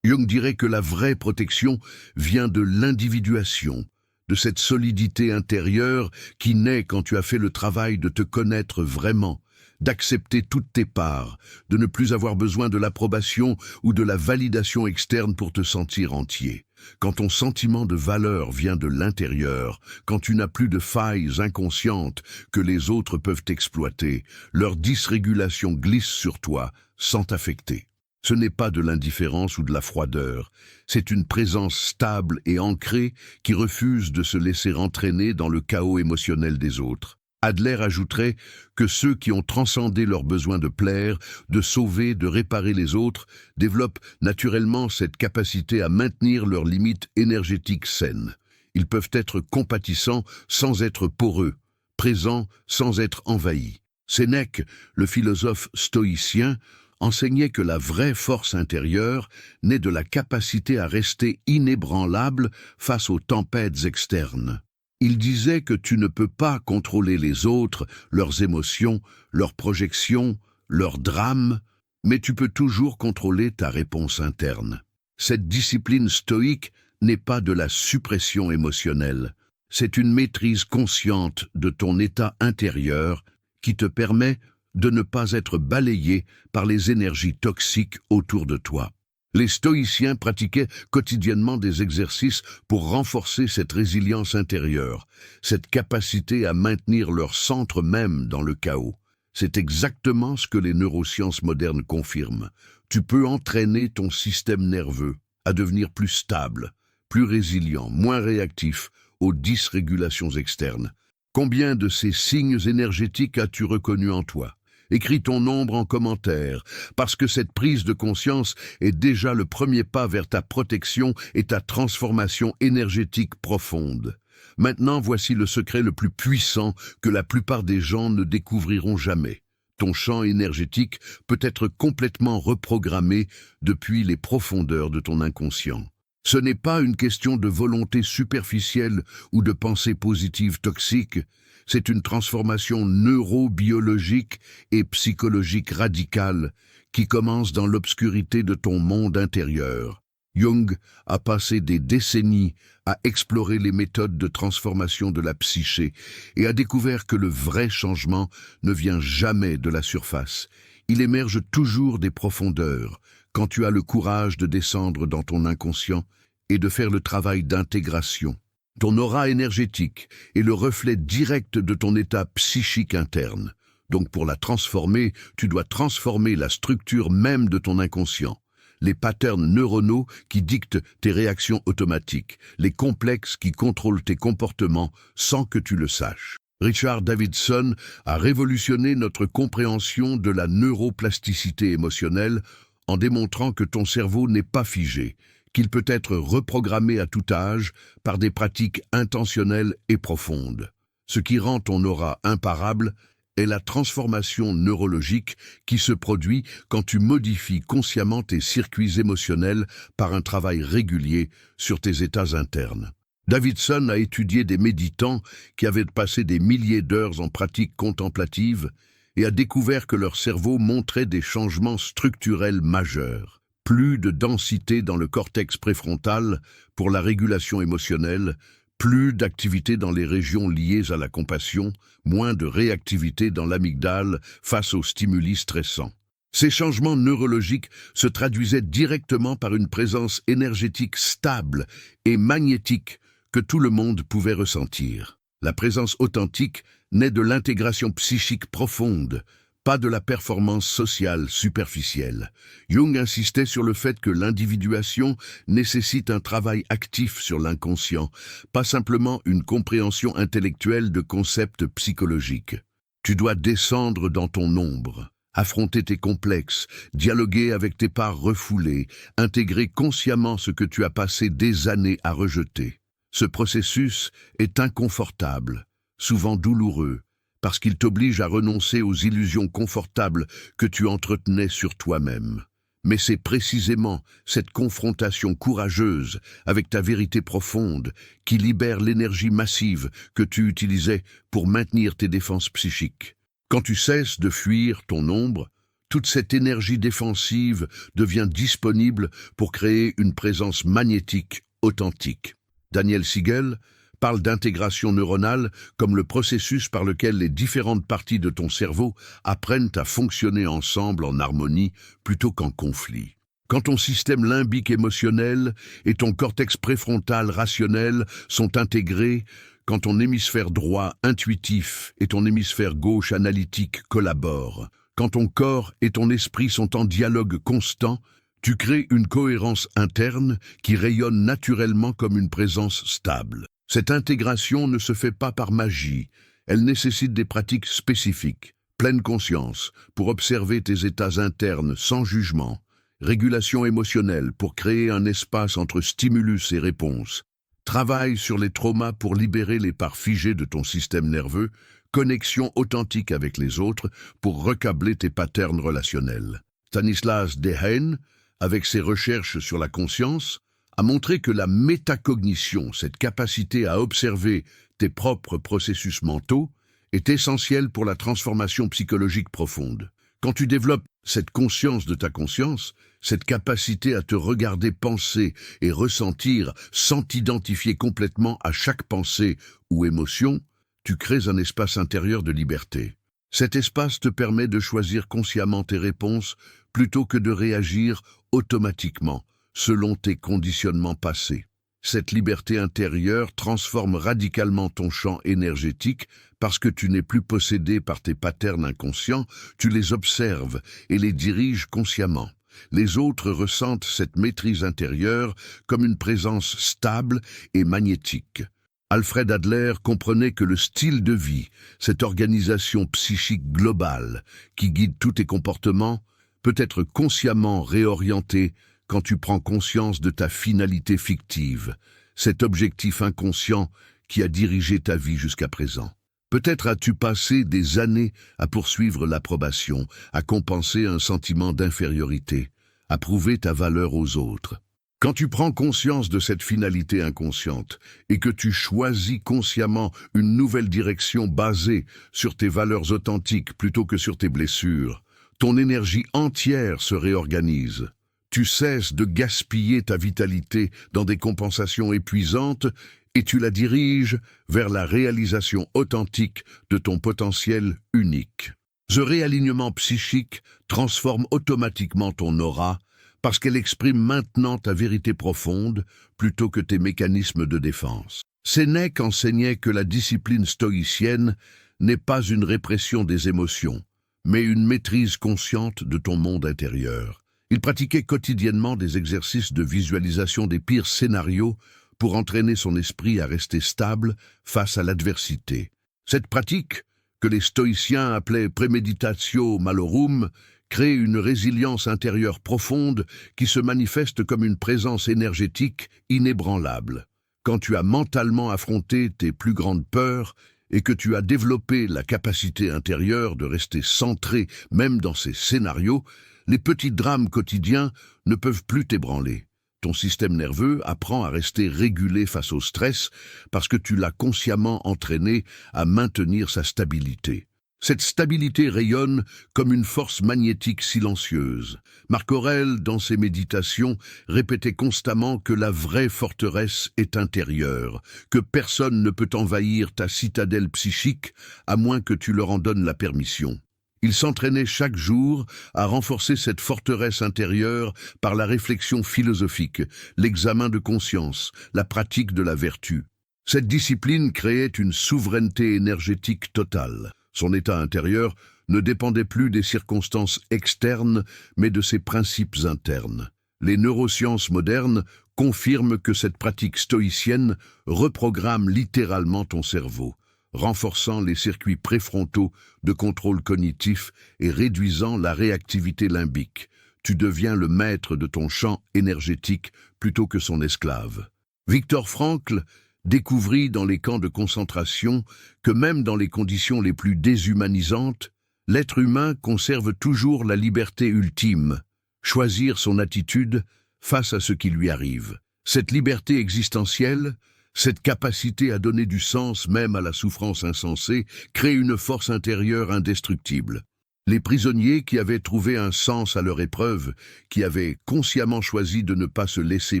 Jung dirait que la vraie protection vient de l'individuation, de cette solidité intérieure qui naît quand tu as fait le travail de te connaître vraiment, d'accepter toutes tes parts, de ne plus avoir besoin de l'approbation ou de la validation externe pour te sentir entier. Quand ton sentiment de valeur vient de l'intérieur, quand tu n'as plus de failles inconscientes que les autres peuvent exploiter, leur dysrégulation glisse sur toi sans t'affecter. Ce n'est pas de l'indifférence ou de la froideur, c'est une présence stable et ancrée qui refuse de se laisser entraîner dans le chaos émotionnel des autres. Adler ajouterait que ceux qui ont transcendé leur besoin de plaire, de sauver, de réparer les autres, développent naturellement cette capacité à maintenir leurs limites énergétiques saines. Ils peuvent être compatissants sans être poreux, présents sans être envahis. Sénèque, le philosophe stoïcien, enseignait que la vraie force intérieure naît de la capacité à rester inébranlable face aux tempêtes externes. Il disait que tu ne peux pas contrôler les autres, leurs émotions, leurs projections, leurs drames, mais tu peux toujours contrôler ta réponse interne. Cette discipline stoïque n'est pas de la suppression émotionnelle, c'est une maîtrise consciente de ton état intérieur qui te permet de ne pas être balayé par les énergies toxiques autour de toi. Les stoïciens pratiquaient quotidiennement des exercices pour renforcer cette résilience intérieure, cette capacité à maintenir leur centre même dans le chaos. C'est exactement ce que les neurosciences modernes confirment. Tu peux entraîner ton système nerveux à devenir plus stable, plus résilient, moins réactif aux dysrégulations externes. Combien de ces signes énergétiques as-tu reconnus en toi ? Écris ton nombre en commentaire, parce que cette prise de conscience est déjà le premier pas vers ta protection et ta transformation énergétique profonde. Maintenant, voici le secret le plus puissant que la plupart des gens ne découvriront jamais. Ton champ énergétique peut être complètement reprogrammé depuis les profondeurs de ton inconscient. Ce n'est pas une question de volonté superficielle ou de pensée positive toxique, c'est une transformation neurobiologique et psychologique radicale qui commence dans l'obscurité de ton monde intérieur. Jung a passé des décennies à explorer les méthodes de transformation de la psyché et a découvert que le vrai changement ne vient jamais de la surface. Il émerge toujours des profondeurs, quand tu as le courage de descendre dans ton inconscient et de faire le travail d'intégration. Ton aura énergétique est le reflet direct de ton état psychique interne. Donc pour la transformer, tu dois transformer la structure même de ton inconscient. les patterns neuronaux qui dictent tes réactions automatiques, les complexes qui contrôlent tes comportements sans que tu le saches. Richard Davidson a révolutionné notre compréhension de la neuroplasticité émotionnelle en démontrant que ton cerveau n'est pas figé, qu'il peut être reprogrammé à tout âge par des pratiques intentionnelles et profondes. Ce qui rend ton aura imparable est la transformation neurologique qui se produit quand tu modifies consciemment tes circuits émotionnels par un travail régulier sur tes états internes. Davidson a étudié des méditants qui avaient passé des milliers d'heures en pratique contemplative et a découvert que leur cerveau montrait des changements structurels majeurs. Plus de densité dans le cortex préfrontal pour la régulation émotionnelle, plus d'activité dans les régions liées à la compassion, moins de réactivité dans l'amygdale face aux stimuli stressants. Ces changements neurologiques se traduisaient directement par une présence énergétique stable et magnétique que tout le monde pouvait ressentir. La présence authentique naît de l'intégration psychique profonde, pas de la performance sociale superficielle. Jung insistait sur le fait que l'individuation nécessite un travail actif sur l'inconscient, pas simplement une compréhension intellectuelle de concepts psychologiques. Tu dois descendre dans ton ombre, affronter tes complexes, dialoguer avec tes parts refoulées, intégrer consciemment ce que tu as passé des années à rejeter. Ce processus est inconfortable, souvent douloureux, parce qu'il t'oblige à renoncer aux illusions confortables que tu entretenais sur toi-même. Mais c'est précisément cette confrontation courageuse avec ta vérité profonde qui libère l'énergie massive que tu utilisais pour maintenir tes défenses psychiques. Quand tu cesses de fuir ton ombre, toute cette énergie défensive devient disponible pour créer une présence magnétique authentique. Daniel Siegel parle d'intégration neuronale comme le processus par lequel les différentes parties de ton cerveau apprennent à fonctionner ensemble en harmonie plutôt qu'en conflit. Quand ton système limbique émotionnel et ton cortex préfrontal rationnel sont intégrés, quand ton hémisphère droit intuitif et ton hémisphère gauche analytique collaborent, quand ton corps et ton esprit sont en dialogue constant, tu crées une cohérence interne qui rayonne naturellement comme une présence stable. Cette intégration ne se fait pas par magie, elle nécessite des pratiques spécifiques, pleine conscience pour observer tes états internes sans jugement, régulation émotionnelle pour créer un espace entre stimulus et réponse, travail sur les traumas pour libérer les parts figées de ton système nerveux, connexion authentique avec les autres pour recabler tes patterns relationnels. Stanislas Dehaene, avec ses recherches sur la conscience, a montré que la métacognition, cette capacité à observer tes propres processus mentaux, est essentielle pour la transformation psychologique profonde. Quand tu développes cette conscience de ta conscience, cette capacité à te regarder penser et ressentir sans t'identifier complètement à chaque pensée ou émotion, tu crées un espace intérieur de liberté. Cet espace te permet de choisir consciemment tes réponses plutôt que de réagir automatiquement, selon tes conditionnements passés. Cette liberté intérieure transforme radicalement ton champ énergétique parce que tu n'es plus possédé par tes patterns inconscients, tu les observes et les diriges consciemment. Les autres ressentent cette maîtrise intérieure comme une présence stable et magnétique. Alfred Adler comprenait que le style de vie, cette organisation psychique globale qui guide tous tes comportements, peut être consciemment réorienté quand tu prends conscience de ta finalité fictive, cet objectif inconscient qui a dirigé ta vie jusqu'à présent. Peut-être as-tu passé des années à poursuivre l'approbation, à compenser un sentiment d'infériorité, à prouver ta valeur aux autres. Quand tu prends conscience de cette finalité inconsciente et que tu choisis consciemment une nouvelle direction basée sur tes valeurs authentiques plutôt que sur tes blessures, ton énergie entière se réorganise. Tu cesses de gaspiller ta vitalité dans des compensations épuisantes et tu la diriges vers la réalisation authentique de ton potentiel unique. Ce réalignement psychique transforme automatiquement ton aura parce qu'elle exprime maintenant ta vérité profonde plutôt que tes mécanismes de défense. Sénèque enseignait que la discipline stoïcienne n'est pas une répression des émotions, mais une maîtrise consciente de ton monde intérieur. Il pratiquait quotidiennement des exercices de visualisation des pires scénarios pour entraîner son esprit à rester stable face à l'adversité. Cette pratique, que les stoïciens appelaient premeditatio malorum, crée une résilience intérieure profonde qui se manifeste comme une présence énergétique inébranlable. Quand tu as mentalement affronté tes plus grandes peurs et que tu as développé la capacité intérieure de rester centré même dans ces scénarios, les petits drames quotidiens ne peuvent plus t'ébranler. Ton système nerveux apprend à rester régulé face au stress parce que tu l'as consciemment entraîné à maintenir sa stabilité. Cette stabilité rayonne comme une force magnétique silencieuse. Marc Aurèle, dans ses méditations, répétait constamment que la vraie forteresse est intérieure, que personne ne peut envahir ta citadelle psychique à moins que tu leur en donnes la permission. Il s'entraînait chaque jour à renforcer cette forteresse intérieure par la réflexion philosophique, l'examen de conscience, la pratique de la vertu. Cette discipline créait une souveraineté énergétique totale. Son état intérieur ne dépendait plus des circonstances externes, mais de ses principes internes. Les neurosciences modernes confirment que cette pratique stoïcienne reprogramme littéralement ton cerveau, renforçant les circuits préfrontaux de contrôle cognitif et réduisant la réactivité limbique. Tu deviens le maître de ton champ énergétique plutôt que son esclave. Viktor Frankl découvrit dans les camps de concentration que même dans les conditions les plus déshumanisantes, l'être humain conserve toujours la liberté ultime, choisir son attitude face à ce qui lui arrive. Cette liberté existentielle, cette capacité à donner du sens même à la souffrance insensée, crée une force intérieure indestructible. Les prisonniers qui avaient trouvé un sens à leur épreuve, qui avaient consciemment choisi de ne pas se laisser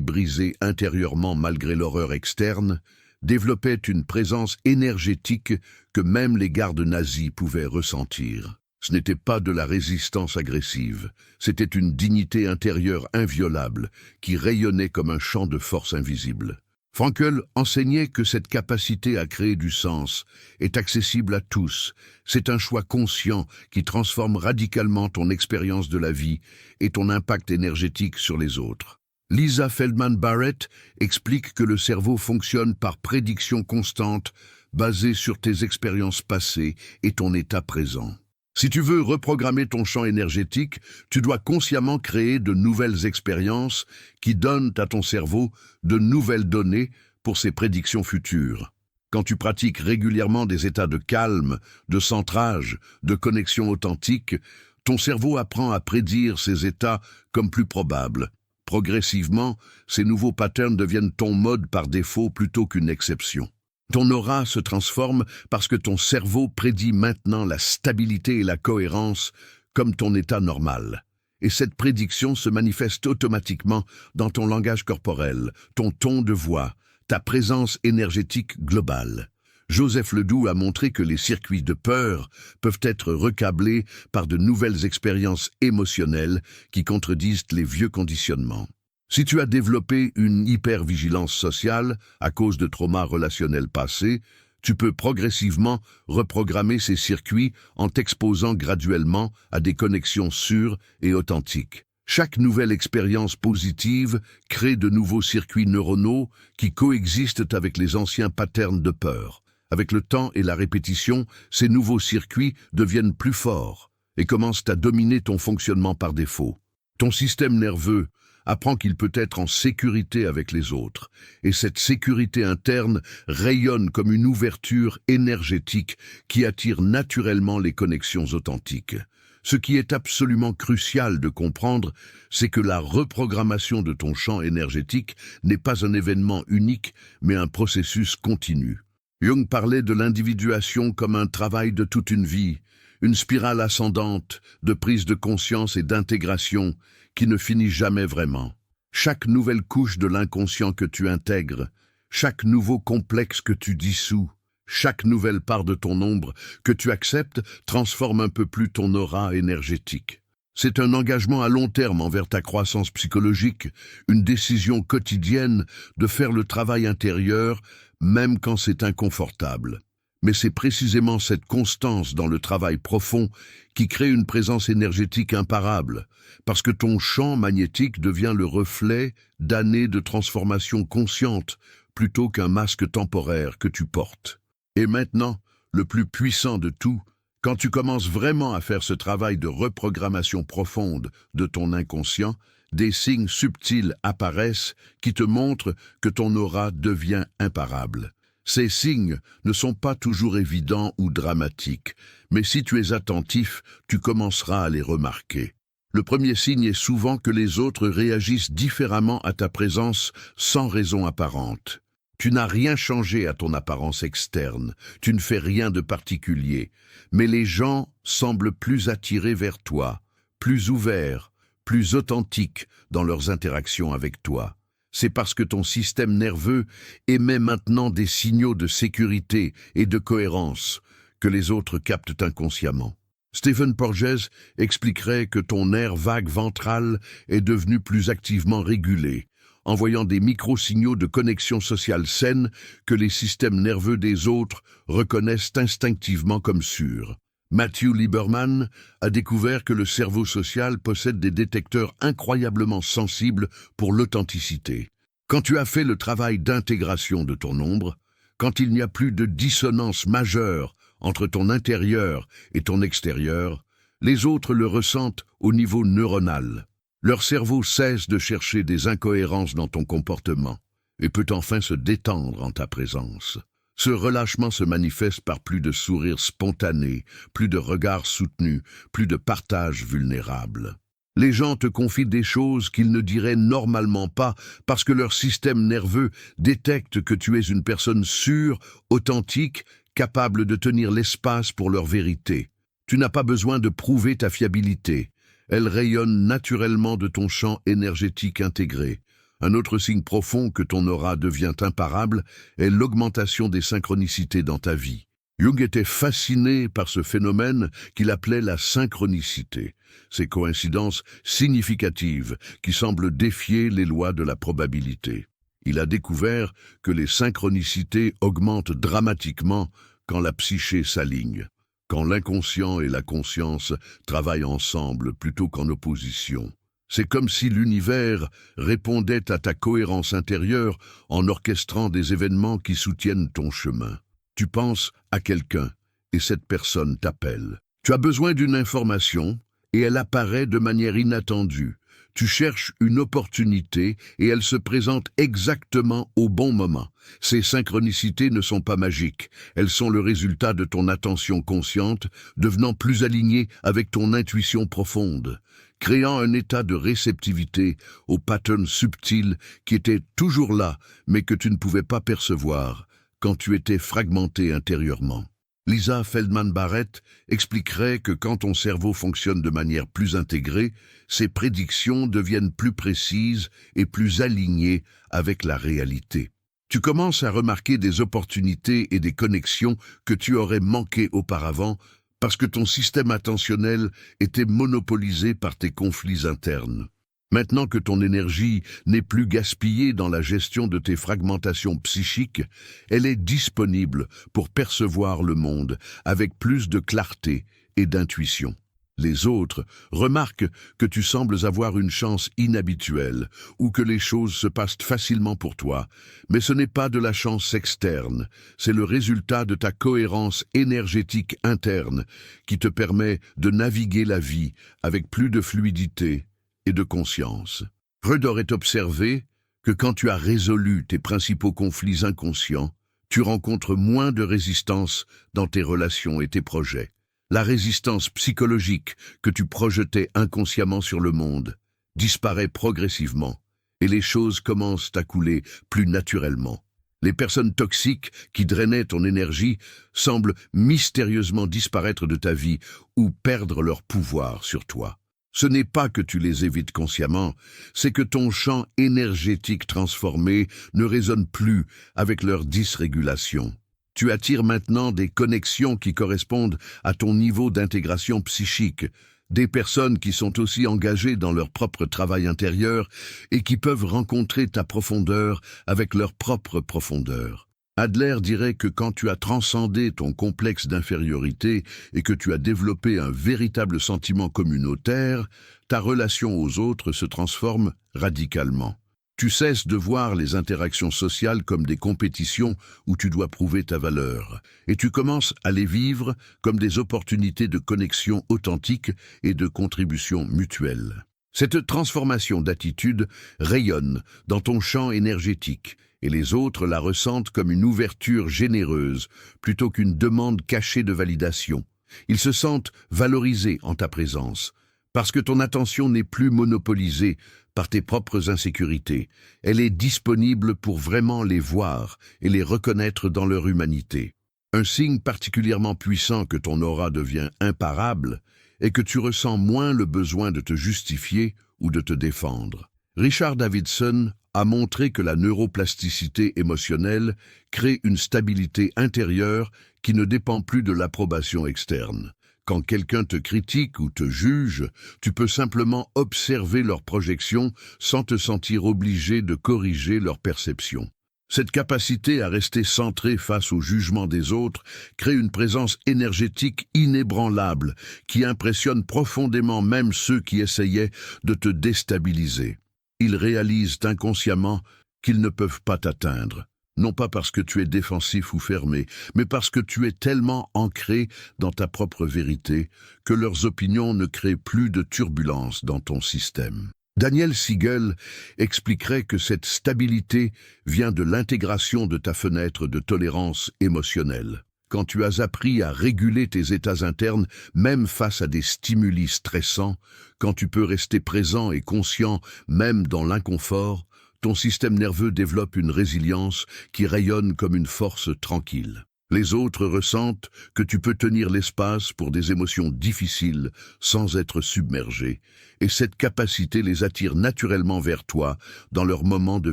briser intérieurement malgré l'horreur externe, développaient une présence énergétique que même les gardes nazis pouvaient ressentir. Ce n'était pas de la résistance agressive, c'était une dignité intérieure inviolable qui rayonnait comme un champ de force invisible. Frankl enseignait que cette capacité à créer du sens est accessible à tous. C'est un choix conscient qui transforme radicalement ton expérience de la vie et ton impact énergétique sur les autres. Lisa Feldman Barrett explique que le cerveau fonctionne par prédiction constante basée sur tes expériences passées et ton état présent. Si tu veux reprogrammer ton champ énergétique, tu dois consciemment créer de nouvelles expériences qui donnent à ton cerveau de nouvelles données pour ses prédictions futures. Quand tu pratiques régulièrement des états de calme, de centrage, de connexion authentique, ton cerveau apprend à prédire ces états comme plus probables. Progressivement, ces nouveaux patterns deviennent ton mode par défaut plutôt qu'une exception. Ton aura se transforme parce que ton cerveau prédit maintenant la stabilité et la cohérence comme ton état normal. Et cette prédiction se manifeste automatiquement dans ton langage corporel, ton ton de voix, ta présence énergétique globale. Joseph Ledoux a montré que les circuits de peur peuvent être recablés par de nouvelles expériences émotionnelles qui contredisent les vieux conditionnements. Si tu as développé une hypervigilance sociale à cause de traumas relationnels passés, tu peux progressivement reprogrammer ces circuits en t'exposant graduellement à des connexions sûres et authentiques. Chaque nouvelle expérience positive crée de nouveaux circuits neuronaux qui coexistent avec les anciens patterns de peur. Avec le temps et la répétition, ces nouveaux circuits deviennent plus forts et commencent à dominer ton fonctionnement par défaut. Ton système nerveux apprend qu'il peut être en sécurité avec les autres, et cette sécurité interne rayonne comme une ouverture énergétique qui attire naturellement les connexions authentiques. Ce qui est absolument crucial de comprendre, c'est que la reprogrammation de ton champ énergétique n'est pas un événement unique, mais un processus continu. Jung parlait de l'individuation comme un travail de toute une vie, une spirale ascendante de prise de conscience et d'intégration qui ne finit jamais vraiment. Chaque nouvelle couche de l'inconscient que tu intègres, chaque nouveau complexe que tu dissous, chaque nouvelle part de ton ombre que tu acceptes transforme un peu plus ton aura énergétique. C'est un engagement à long terme envers ta croissance psychologique, une décision quotidienne de faire le travail intérieur même quand c'est inconfortable. Mais c'est précisément cette constance dans le travail profond qui crée une présence énergétique imparable, parce que ton champ magnétique devient le reflet d'années de transformation consciente plutôt qu'un masque temporaire que tu portes. Et maintenant, le plus puissant de tout, quand tu commences vraiment à faire ce travail de reprogrammation profonde de ton inconscient, des signes subtils apparaissent qui te montrent que ton aura devient imparable. Ces signes ne sont pas toujours évidents ou dramatiques, mais si tu es attentif, tu commenceras à les remarquer. Le premier signe est souvent que les autres réagissent différemment à ta présence sans raison apparente. Tu n'as rien changé à ton apparence externe, tu ne fais rien de particulier, mais les gens semblent plus attirés vers toi, plus ouverts, plus authentiques dans leurs interactions avec toi. C'est parce que ton système nerveux émet maintenant des signaux de sécurité et de cohérence que les autres captent inconsciemment. Stephen Porges expliquerait que ton nerf vague ventral est devenu plus activement régulé, envoyant des micro-signaux de connexion sociale saine que les systèmes nerveux des autres reconnaissent instinctivement comme sûrs. Matthew Lieberman a découvert que le cerveau social possède des détecteurs incroyablement sensibles pour l'authenticité. Quand tu as fait le travail d'intégration de ton ombre, quand il n'y a plus de dissonance majeure entre ton intérieur et ton extérieur, les autres le ressentent au niveau neuronal. Leur cerveau cesse de chercher des incohérences dans ton comportement et peut enfin se détendre en ta présence. Ce relâchement se manifeste par plus de sourires spontanés, plus de regards soutenus, plus de partages vulnérables. Les gens te confient des choses qu'ils ne diraient normalement pas parce que leur système nerveux détecte que tu es une personne sûre, authentique, capable de tenir l'espace pour leur vérité. Tu n'as pas besoin de prouver ta fiabilité. Elle rayonne naturellement de ton champ énergétique intégré. Un autre signe profond que ton aura devient imparable est l'augmentation des synchronicités dans ta vie. Jung était fasciné par ce phénomène qu'il appelait la synchronicité, ces coïncidences significatives qui semblent défier les lois de la probabilité. Il a découvert que les synchronicités augmentent dramatiquement quand la psyché s'aligne, quand l'inconscient et la conscience travaillent ensemble plutôt qu'en opposition. C'est comme si l'univers répondait à ta cohérence intérieure en orchestrant des événements qui soutiennent ton chemin. Tu penses à quelqu'un et cette personne t'appelle. Tu as besoin d'une information et elle apparaît de manière inattendue. Tu cherches une opportunité et elle se présente exactement au bon moment. Ces synchronicités ne sont pas magiques. Elles sont le résultat de ton attention consciente devenant plus alignée avec ton intuition profonde, créant un état de réceptivité aux patterns subtils qui étaient toujours là mais que tu ne pouvais pas percevoir quand tu étais fragmenté intérieurement. Lisa Feldman Barrett expliquerait que quand ton cerveau fonctionne de manière plus intégrée, ses prédictions deviennent plus précises et plus alignées avec la réalité. Tu commences à remarquer des opportunités et des connexions que tu aurais manquées auparavant parce que ton système attentionnel était monopolisé par tes conflits internes. Maintenant que ton énergie n'est plus gaspillée dans la gestion de tes fragmentations psychiques, elle est disponible pour percevoir le monde avec plus de clarté et d'intuition. Les autres remarquent que tu sembles avoir une chance inhabituelle ou que les choses se passent facilement pour toi, mais ce n'est pas de la chance externe, c'est le résultat de ta cohérence énergétique interne qui te permet de naviguer la vie avec plus de fluidité et de conscience. Freud aurait observé que quand tu as résolu tes principaux conflits inconscients, tu rencontres moins de résistance dans tes relations et tes projets. La résistance psychologique que tu projetais inconsciemment sur le monde disparaît progressivement et les choses commencent à couler plus naturellement. Les personnes toxiques qui drainaient ton énergie semblent mystérieusement disparaître de ta vie ou perdre leur pouvoir sur toi. Ce n'est pas que tu les évites consciemment, c'est que ton champ énergétique transformé ne résonne plus avec leur dysrégulation. Tu attires maintenant des connexions qui correspondent à ton niveau d'intégration psychique, des personnes qui sont aussi engagées dans leur propre travail intérieur et qui peuvent rencontrer ta profondeur avec leur propre profondeur. Adler dirait que quand tu as transcendé ton complexe d'infériorité et que tu as développé un véritable sentiment communautaire, ta relation aux autres se transforme radicalement. Tu cesses de voir les interactions sociales comme des compétitions où tu dois prouver ta valeur, et tu commences à les vivre comme des opportunités de connexion authentique et de contribution mutuelle. Cette transformation d'attitude rayonne dans ton champ énergétique, et les autres la ressentent comme une ouverture généreuse plutôt qu'une demande cachée de validation. Ils se sentent valorisés en ta présence, parce que ton attention n'est plus monopolisée par tes propres insécurités. Elle est disponible pour vraiment les voir et les reconnaître dans leur humanité. Un signe particulièrement puissant que ton aura devient imparable est que tu ressens moins le besoin de te justifier ou de te défendre. Richard Davidson a montré que la neuroplasticité émotionnelle crée une stabilité intérieure qui ne dépend plus de l'approbation externe. Quand quelqu'un te critique ou te juge, tu peux simplement observer leurs projections sans te sentir obligé de corriger leur perception. Cette capacité à rester centré face au jugement des autres crée une présence énergétique inébranlable qui impressionne profondément même ceux qui essayaient de te déstabiliser. Ils réalisent inconsciemment qu'ils ne peuvent pas t'atteindre. Non pas parce que tu es défensif ou fermé, mais parce que tu es tellement ancré dans ta propre vérité que leurs opinions ne créent plus de turbulence dans ton système. Daniel Siegel expliquerait que cette stabilité vient de l'intégration de ta fenêtre de tolérance émotionnelle. Quand tu as appris à réguler tes états internes, même face à des stimuli stressants, quand tu peux rester présent et conscient même dans l'inconfort, ton système nerveux développe une résilience qui rayonne comme une force tranquille. Les autres ressentent que tu peux tenir l'espace pour des émotions difficiles sans être submergé, et cette capacité les attire naturellement vers toi dans leurs moments de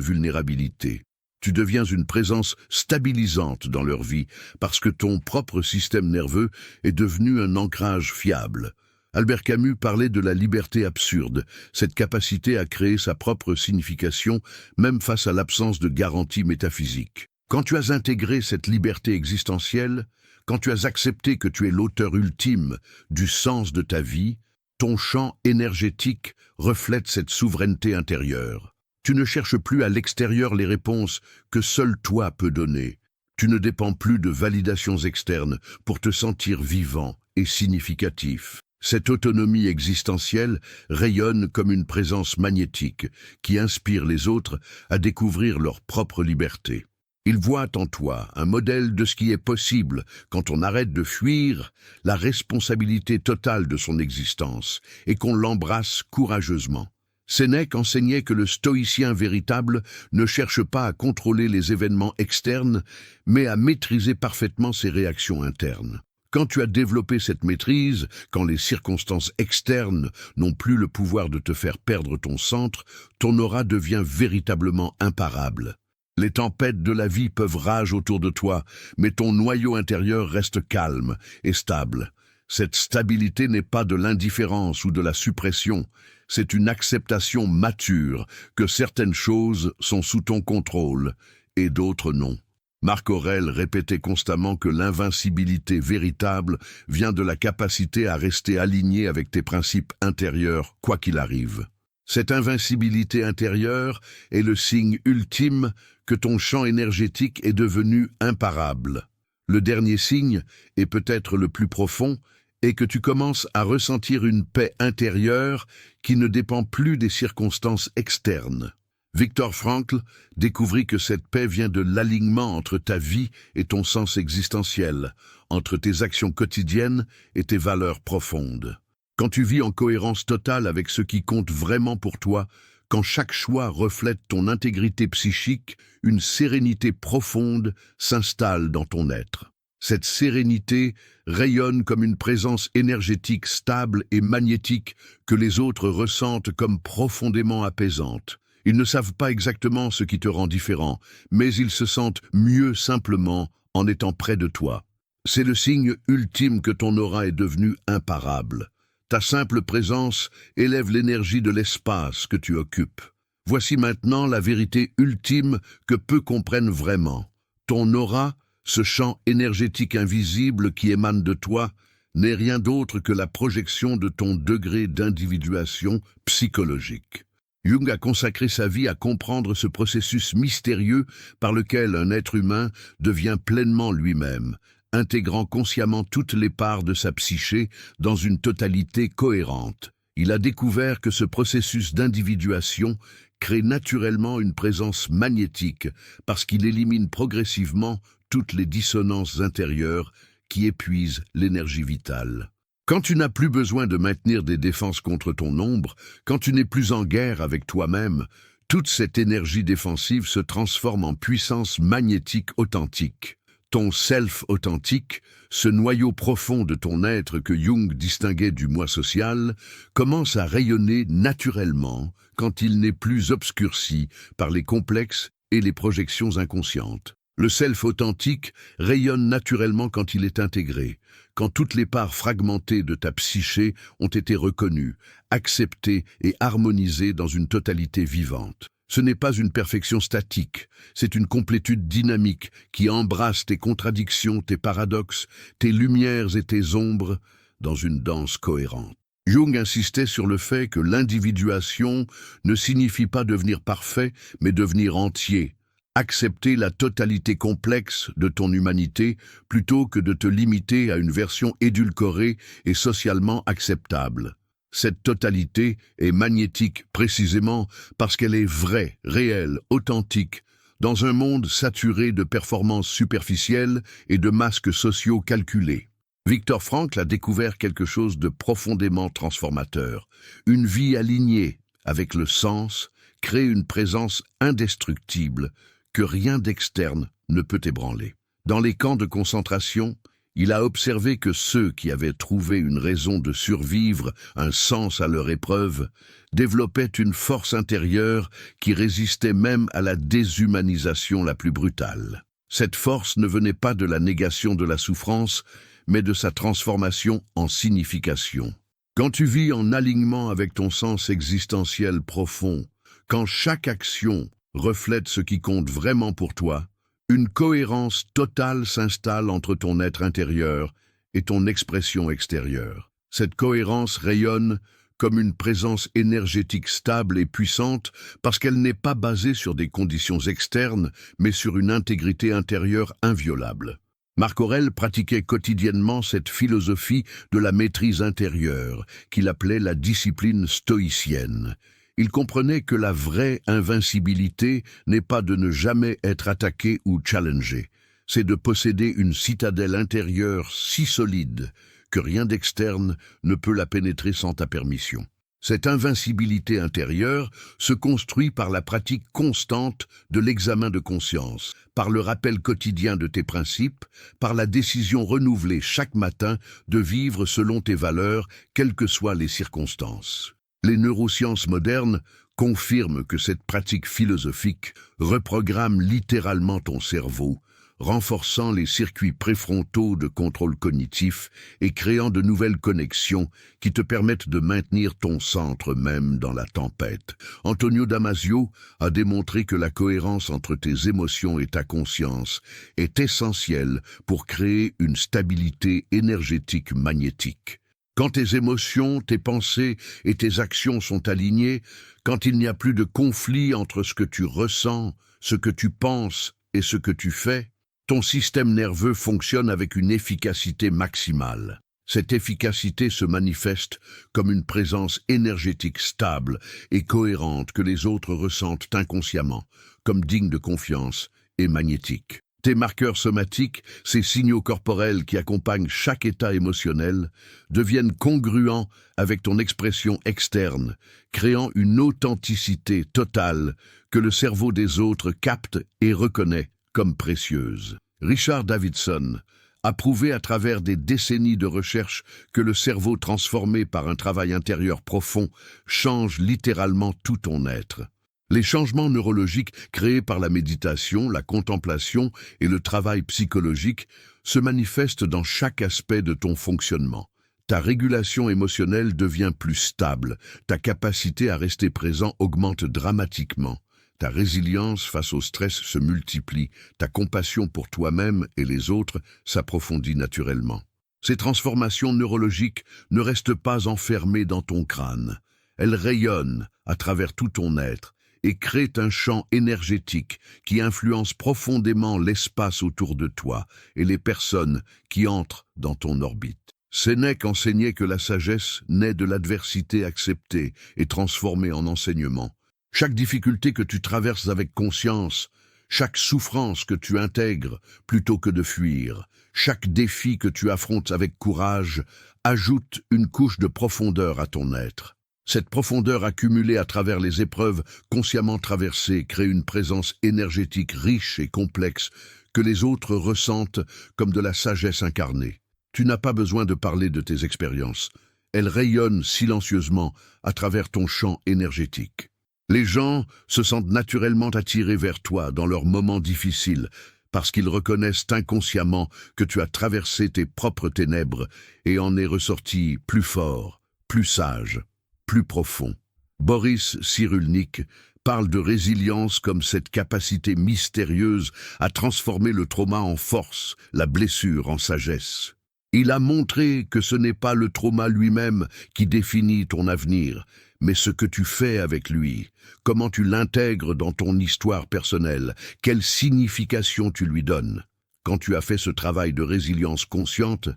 vulnérabilité. Tu deviens une présence stabilisante dans leur vie parce que ton propre système nerveux est devenu un ancrage fiable. Albert Camus parlait de la liberté absurde, cette capacité à créer sa propre signification, même face à l'absence de garantie métaphysique. Quand tu as intégré cette liberté existentielle, quand tu as accepté que tu es l'auteur ultime du sens de ta vie, ton champ énergétique reflète cette souveraineté intérieure. Tu ne cherches plus à l'extérieur les réponses que seul toi peux donner. Tu ne dépends plus de validations externes pour te sentir vivant et significatif. Cette autonomie existentielle rayonne comme une présence magnétique qui inspire les autres à découvrir leur propre liberté. Ils voient en toi un modèle de ce qui est possible quand on arrête de fuir la responsabilité totale de son existence et qu'on l'embrasse courageusement. Sénèque enseignait que le stoïcien véritable ne cherche pas à contrôler les événements externes, mais à maîtriser parfaitement ses réactions internes. Quand tu as développé cette maîtrise, quand les circonstances externes n'ont plus le pouvoir de te faire perdre ton centre, ton aura devient véritablement imparable. Les tempêtes de la vie peuvent rager autour de toi, mais ton noyau intérieur reste calme et stable. Cette stabilité n'est pas de l'indifférence ou de la suppression, c'est une acceptation mature que certaines choses sont sous ton contrôle et d'autres non. Marc Aurèle répétait constamment que l'invincibilité véritable vient de la capacité à rester aligné avec tes principes intérieurs, quoi qu'il arrive. Cette invincibilité intérieure est le signe ultime que ton champ énergétique est devenu imparable. Le dernier signe, et peut-être le plus profond, est que tu commences à ressentir une paix intérieure qui ne dépend plus des circonstances externes. Viktor Frankl découvrit que cette paix vient de l'alignement entre ta vie et ton sens existentiel, entre tes actions quotidiennes et tes valeurs profondes. Quand tu vis en cohérence totale avec ce qui compte vraiment pour toi, quand chaque choix reflète ton intégrité psychique, une sérénité profonde s'installe dans ton être. Cette sérénité rayonne comme une présence énergétique stable et magnétique que les autres ressentent comme profondément apaisante. Ils ne savent pas exactement ce qui te rend différent, mais ils se sentent mieux simplement en étant près de toi. C'est le signe ultime que ton aura est devenu imparable. Ta simple présence élève l'énergie de l'espace que tu occupes. Voici maintenant la vérité ultime que peu comprennent vraiment. Ton aura, ce champ énergétique invisible qui émane de toi, n'est rien d'autre que la projection de ton degré d'individuation psychologique. Jung a consacré sa vie à comprendre ce processus mystérieux par lequel un être humain devient pleinement lui-même, intégrant consciemment toutes les parts de sa psyché dans une totalité cohérente. Il a découvert que ce processus d'individuation crée naturellement une présence magnétique parce qu'il élimine progressivement toutes les dissonances intérieures qui épuisent l'énergie vitale. Quand tu n'as plus besoin de maintenir des défenses contre ton ombre, quand tu n'es plus en guerre avec toi-même, toute cette énergie défensive se transforme en puissance magnétique authentique. Ton self authentique, ce noyau profond de ton être que Jung distinguait du moi social, commence à rayonner naturellement quand il n'est plus obscurci par les complexes et les projections inconscientes. Le self authentique rayonne naturellement quand il est intégré, quand toutes les parts fragmentées de ta psyché ont été reconnues, acceptées et harmonisées dans une totalité vivante. Ce n'est pas une perfection statique, c'est une complétude dynamique qui embrasse tes contradictions, tes paradoxes, tes lumières et tes ombres dans une danse cohérente. Jung insistait sur le fait que l'individuation ne signifie pas devenir parfait, mais devenir entier. Accepter la totalité complexe de ton humanité plutôt que de te limiter à une version édulcorée et socialement acceptable. Cette totalité est magnétique précisément parce qu'elle est vraie, réelle, authentique, dans un monde saturé de performances superficielles et de masques sociaux calculés. Viktor Frankl a découvert quelque chose de profondément transformateur. Une vie alignée avec le sens crée une présence indestructible que rien d'externe ne peut ébranler. Dans les camps de concentration, il a observé que ceux qui avaient trouvé une raison de survivre, un sens à leur épreuve, développaient une force intérieure qui résistait même à la déshumanisation la plus brutale. Cette force ne venait pas de la négation de la souffrance, mais de sa transformation en signification. Quand tu vis en alignement avec ton sens existentiel profond, quand chaque action reflète ce qui compte vraiment pour toi, une cohérence totale s'installe entre ton être intérieur et ton expression extérieure. Cette cohérence rayonne comme une présence énergétique stable et puissante parce qu'elle n'est pas basée sur des conditions externes, mais sur une intégrité intérieure inviolable. Marc Aurèle pratiquait quotidiennement cette philosophie de la maîtrise intérieure, qu'il appelait la discipline stoïcienne. Il comprenait que la vraie invincibilité n'est pas de ne jamais être attaqué ou challengé, c'est de posséder une citadelle intérieure si solide que rien d'externe ne peut la pénétrer sans ta permission. Cette invincibilité intérieure se construit par la pratique constante de l'examen de conscience, par le rappel quotidien de tes principes, par la décision renouvelée chaque matin de vivre selon tes valeurs, quelles que soient les circonstances. Les neurosciences modernes confirment que cette pratique philosophique reprogramme littéralement ton cerveau, renforçant les circuits préfrontaux de contrôle cognitif et créant de nouvelles connexions qui te permettent de maintenir ton centre même dans la tempête. Antonio Damasio a démontré que la cohérence entre tes émotions et ta conscience est essentielle pour créer une stabilité énergétique magnétique. Quand tes émotions, tes pensées et tes actions sont alignées, quand il n'y a plus de conflit entre ce que tu ressens, ce que tu penses et ce que tu fais, ton système nerveux fonctionne avec une efficacité maximale. Cette efficacité se manifeste comme une présence énergétique stable et cohérente que les autres ressentent inconsciemment, comme digne de confiance et magnétique. Tes marqueurs somatiques, ces signaux corporels qui accompagnent chaque état émotionnel, deviennent congruents avec ton expression externe, créant une authenticité totale que le cerveau des autres capte et reconnaît comme précieuse. Richard Davidson a prouvé à travers des décennies de recherche que le cerveau transformé par un travail intérieur profond change littéralement tout ton être. Les changements neurologiques créés par la méditation, la contemplation et le travail psychologique se manifestent dans chaque aspect de ton fonctionnement. Ta régulation émotionnelle devient plus stable, ta capacité à rester présent augmente dramatiquement, Ta résilience face au stress se multiplie, ta compassion pour toi-même et les autres s'approfondit naturellement. Ces transformations neurologiques ne restent pas enfermées dans ton crâne. Elles rayonnent à travers tout ton être et créent un champ énergétique qui influence profondément l'espace autour de toi et les personnes qui entrent dans ton orbite. Sénèque enseignait que la sagesse naît de l'adversité acceptée et transformée en enseignement. Chaque difficulté que tu traverses avec conscience, chaque souffrance que tu intègres plutôt que de fuir, chaque défi que tu affrontes avec courage, ajoute une couche de profondeur à ton être. Cette profondeur accumulée à travers les épreuves consciemment traversées crée une présence énergétique riche et complexe que les autres ressentent comme de la sagesse incarnée. Tu n'as pas besoin de parler de tes expériences. Elles rayonnent silencieusement à travers ton champ énergétique. Les gens se sentent naturellement attirés vers toi dans leurs moments difficiles parce qu'ils reconnaissent inconsciemment que tu as traversé tes propres ténèbres et en es ressorti plus fort, plus sage, plus profond. Boris Cyrulnik parle de résilience comme cette capacité mystérieuse à transformer le trauma en force, la blessure en sagesse. Il a montré que ce n'est pas le trauma lui-même qui définit ton avenir, mais ce que tu fais avec lui, comment tu l'intègres dans ton histoire personnelle, quelle signification tu lui donnes. Quand tu as fait ce travail de résilience consciente,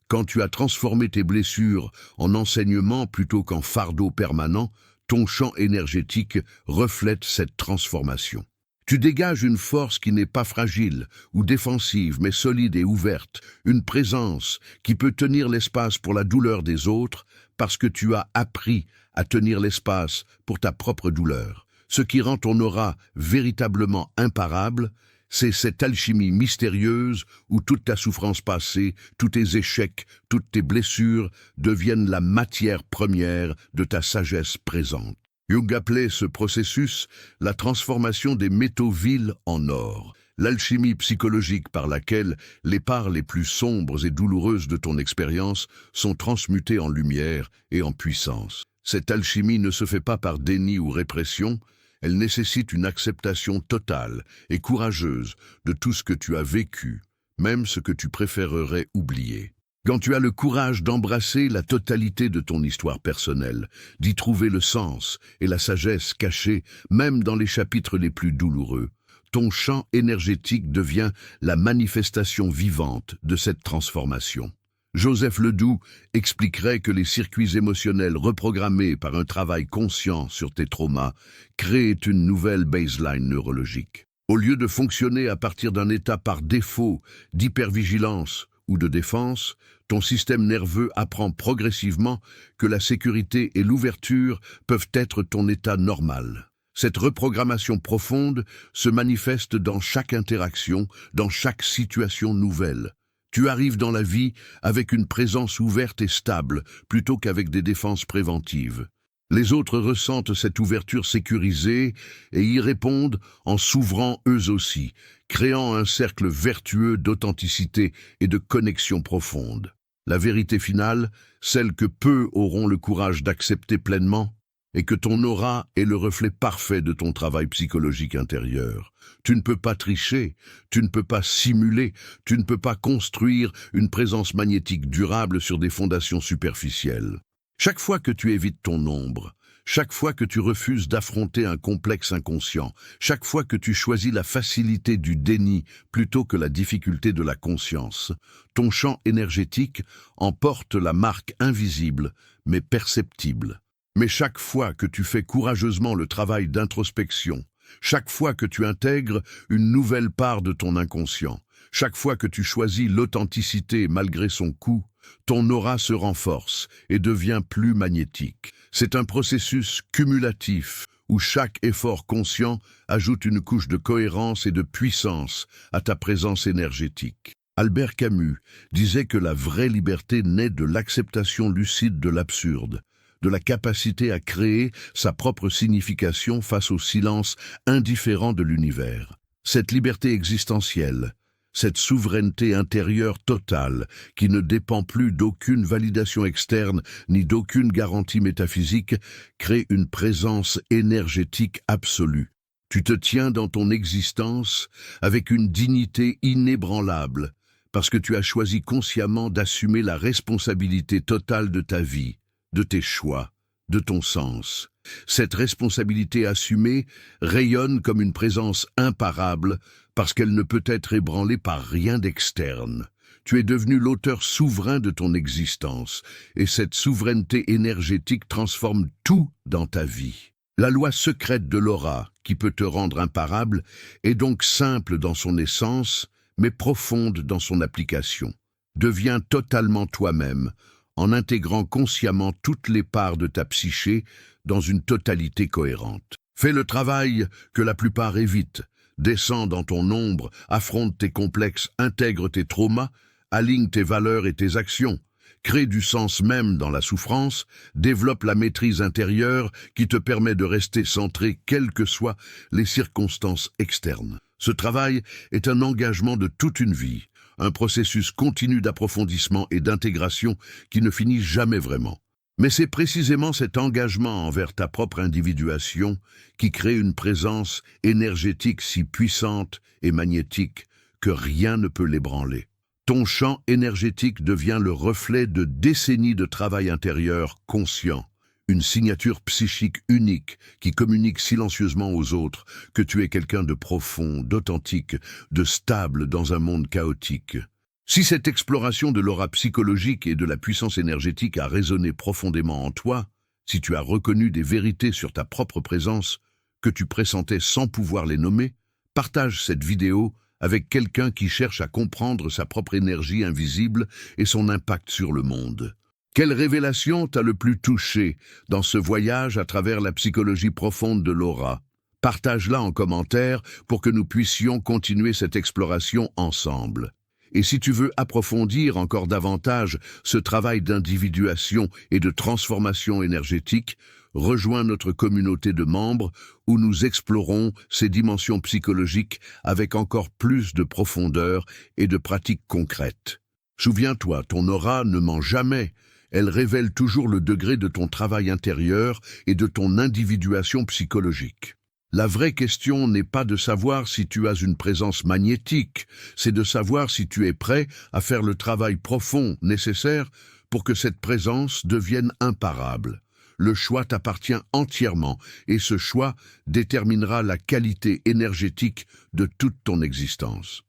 quand tu as transformé tes blessures en enseignement plutôt qu'en fardeau permanent, ton champ énergétique reflète cette transformation. Tu dégages une force qui n'est pas fragile ou défensive, mais solide et ouverte, une présence qui peut tenir l'espace pour la douleur des autres parce que tu as appris à tenir l'espace pour ta propre douleur. Ce qui rend ton aura véritablement imparable, c'est cette alchimie mystérieuse où toute ta souffrance passée, tous tes échecs, toutes tes blessures deviennent la matière première de ta sagesse présente. Jung appelait ce processus la transformation des métaux vils en or, l'alchimie psychologique par laquelle les parts les plus sombres et douloureuses de ton expérience sont transmutées en lumière et en puissance. Cette alchimie ne se fait pas par déni ou répression, elle nécessite une acceptation totale et courageuse de tout ce que tu as vécu, même ce que tu préférerais oublier. Quand tu as le courage d'embrasser la totalité de ton histoire personnelle, d'y trouver le sens et la sagesse cachée, même dans les chapitres les plus douloureux, ton champ énergétique devient la manifestation vivante de cette transformation. Joseph Ledoux expliquerait que les circuits émotionnels reprogrammés par un travail conscient sur tes traumas créent une nouvelle baseline neurologique. Au lieu de fonctionner à partir d'un état par défaut d'hypervigilance ou de défense, ton système nerveux apprend progressivement que la sécurité et l'ouverture peuvent être ton état normal. Cette reprogrammation profonde se manifeste dans chaque interaction, dans chaque situation nouvelle. Tu arrives dans la vie avec une présence ouverte et stable, plutôt qu'avec des défenses préventives. Les autres ressentent cette ouverture sécurisée et y répondent en s'ouvrant eux aussi, créant un cercle vertueux d'authenticité et de connexion profonde. La vérité finale, celle que peu auront le courage d'accepter pleinement, est que ton aura est le reflet parfait de ton travail psychologique intérieur. Tu ne peux pas tricher, tu ne peux pas simuler, tu ne peux pas construire une présence magnétique durable sur des fondations superficielles. Chaque fois que tu évites ton ombre, chaque fois que tu refuses d'affronter un complexe inconscient, chaque fois que tu choisis la facilité du déni plutôt que la difficulté de la conscience, ton champ énergétique emporte la marque invisible mais perceptible. Mais chaque fois que tu fais courageusement le travail d'introspection, chaque fois que tu intègres une nouvelle part de ton inconscient, chaque fois que tu choisis l'authenticité malgré son coût, ton aura se renforce et devient plus magnétique. C'est un processus cumulatif où chaque effort conscient ajoute une couche de cohérence et de puissance à ta présence énergétique. Albert Camus disait que la vraie liberté naît de l'acceptation lucide de l'absurde, de la capacité à créer sa propre signification face au silence indifférent de l'univers. Cette liberté existentielle, cette souveraineté intérieure totale qui ne dépend plus d'aucune validation externe ni d'aucune garantie métaphysique crée une présence énergétique absolue. Tu te tiens dans ton existence avec une dignité inébranlable, parce que tu as choisi consciemment d'assumer la responsabilité totale de ta vie, de tes choix, de ton sens. Cette responsabilité assumée rayonne comme une présence imparable parce qu'elle ne peut être ébranlée par rien d'externe. Tu es devenu l'auteur souverain de ton existence, et cette souveraineté énergétique transforme tout dans ta vie. La loi secrète de l'aura, qui peut te rendre imparable, est donc simple dans son essence, mais profonde dans son application. Deviens totalement toi-même, en intégrant consciemment toutes les parts de ta psyché dans une totalité cohérente. Fais le travail que la plupart évitent. Descends dans ton ombre, affronte tes complexes, intègre tes traumas, aligne tes valeurs et tes actions. Crée du sens même dans la souffrance, développe la maîtrise intérieure qui te permet de rester centré quelles que soient les circonstances externes. Ce travail est un engagement de toute une vie, un processus continu d'approfondissement et d'intégration qui ne finit jamais vraiment. Mais c'est précisément cet engagement envers ta propre individuation qui crée une présence énergétique si puissante et magnétique que rien ne peut l'ébranler. Ton champ énergétique devient le reflet de décennies de travail intérieur conscient, une signature psychique unique qui communique silencieusement aux autres que tu es quelqu'un de profond, d'authentique, de stable dans un monde chaotique. Si cette exploration de l'aura psychologique et de la puissance énergétique a résonné profondément en toi, si tu as reconnu des vérités sur ta propre présence que tu pressentais sans pouvoir les nommer, partage cette vidéo avec quelqu'un qui cherche à comprendre sa propre énergie invisible et son impact sur le monde. Quelle révélation t'a le plus touché dans ce voyage à travers la psychologie profonde de l'aura? Partage-la en commentaire pour que nous puissions continuer cette exploration ensemble. Et si tu veux approfondir encore davantage ce travail d'individuation et de transformation énergétique, rejoins notre communauté de membres où nous explorons ces dimensions psychologiques avec encore plus de profondeur et de pratiques concrètes. Souviens-toi, ton aura ne ment jamais. Elle révèle toujours le degré de ton travail intérieur et de ton individuation psychologique. La vraie question n'est pas de savoir si tu as une présence magnétique, c'est de savoir si tu es prêt à faire le travail profond nécessaire pour que cette présence devienne imparable. Le choix t'appartient entièrement et ce choix déterminera la qualité énergétique de toute ton existence.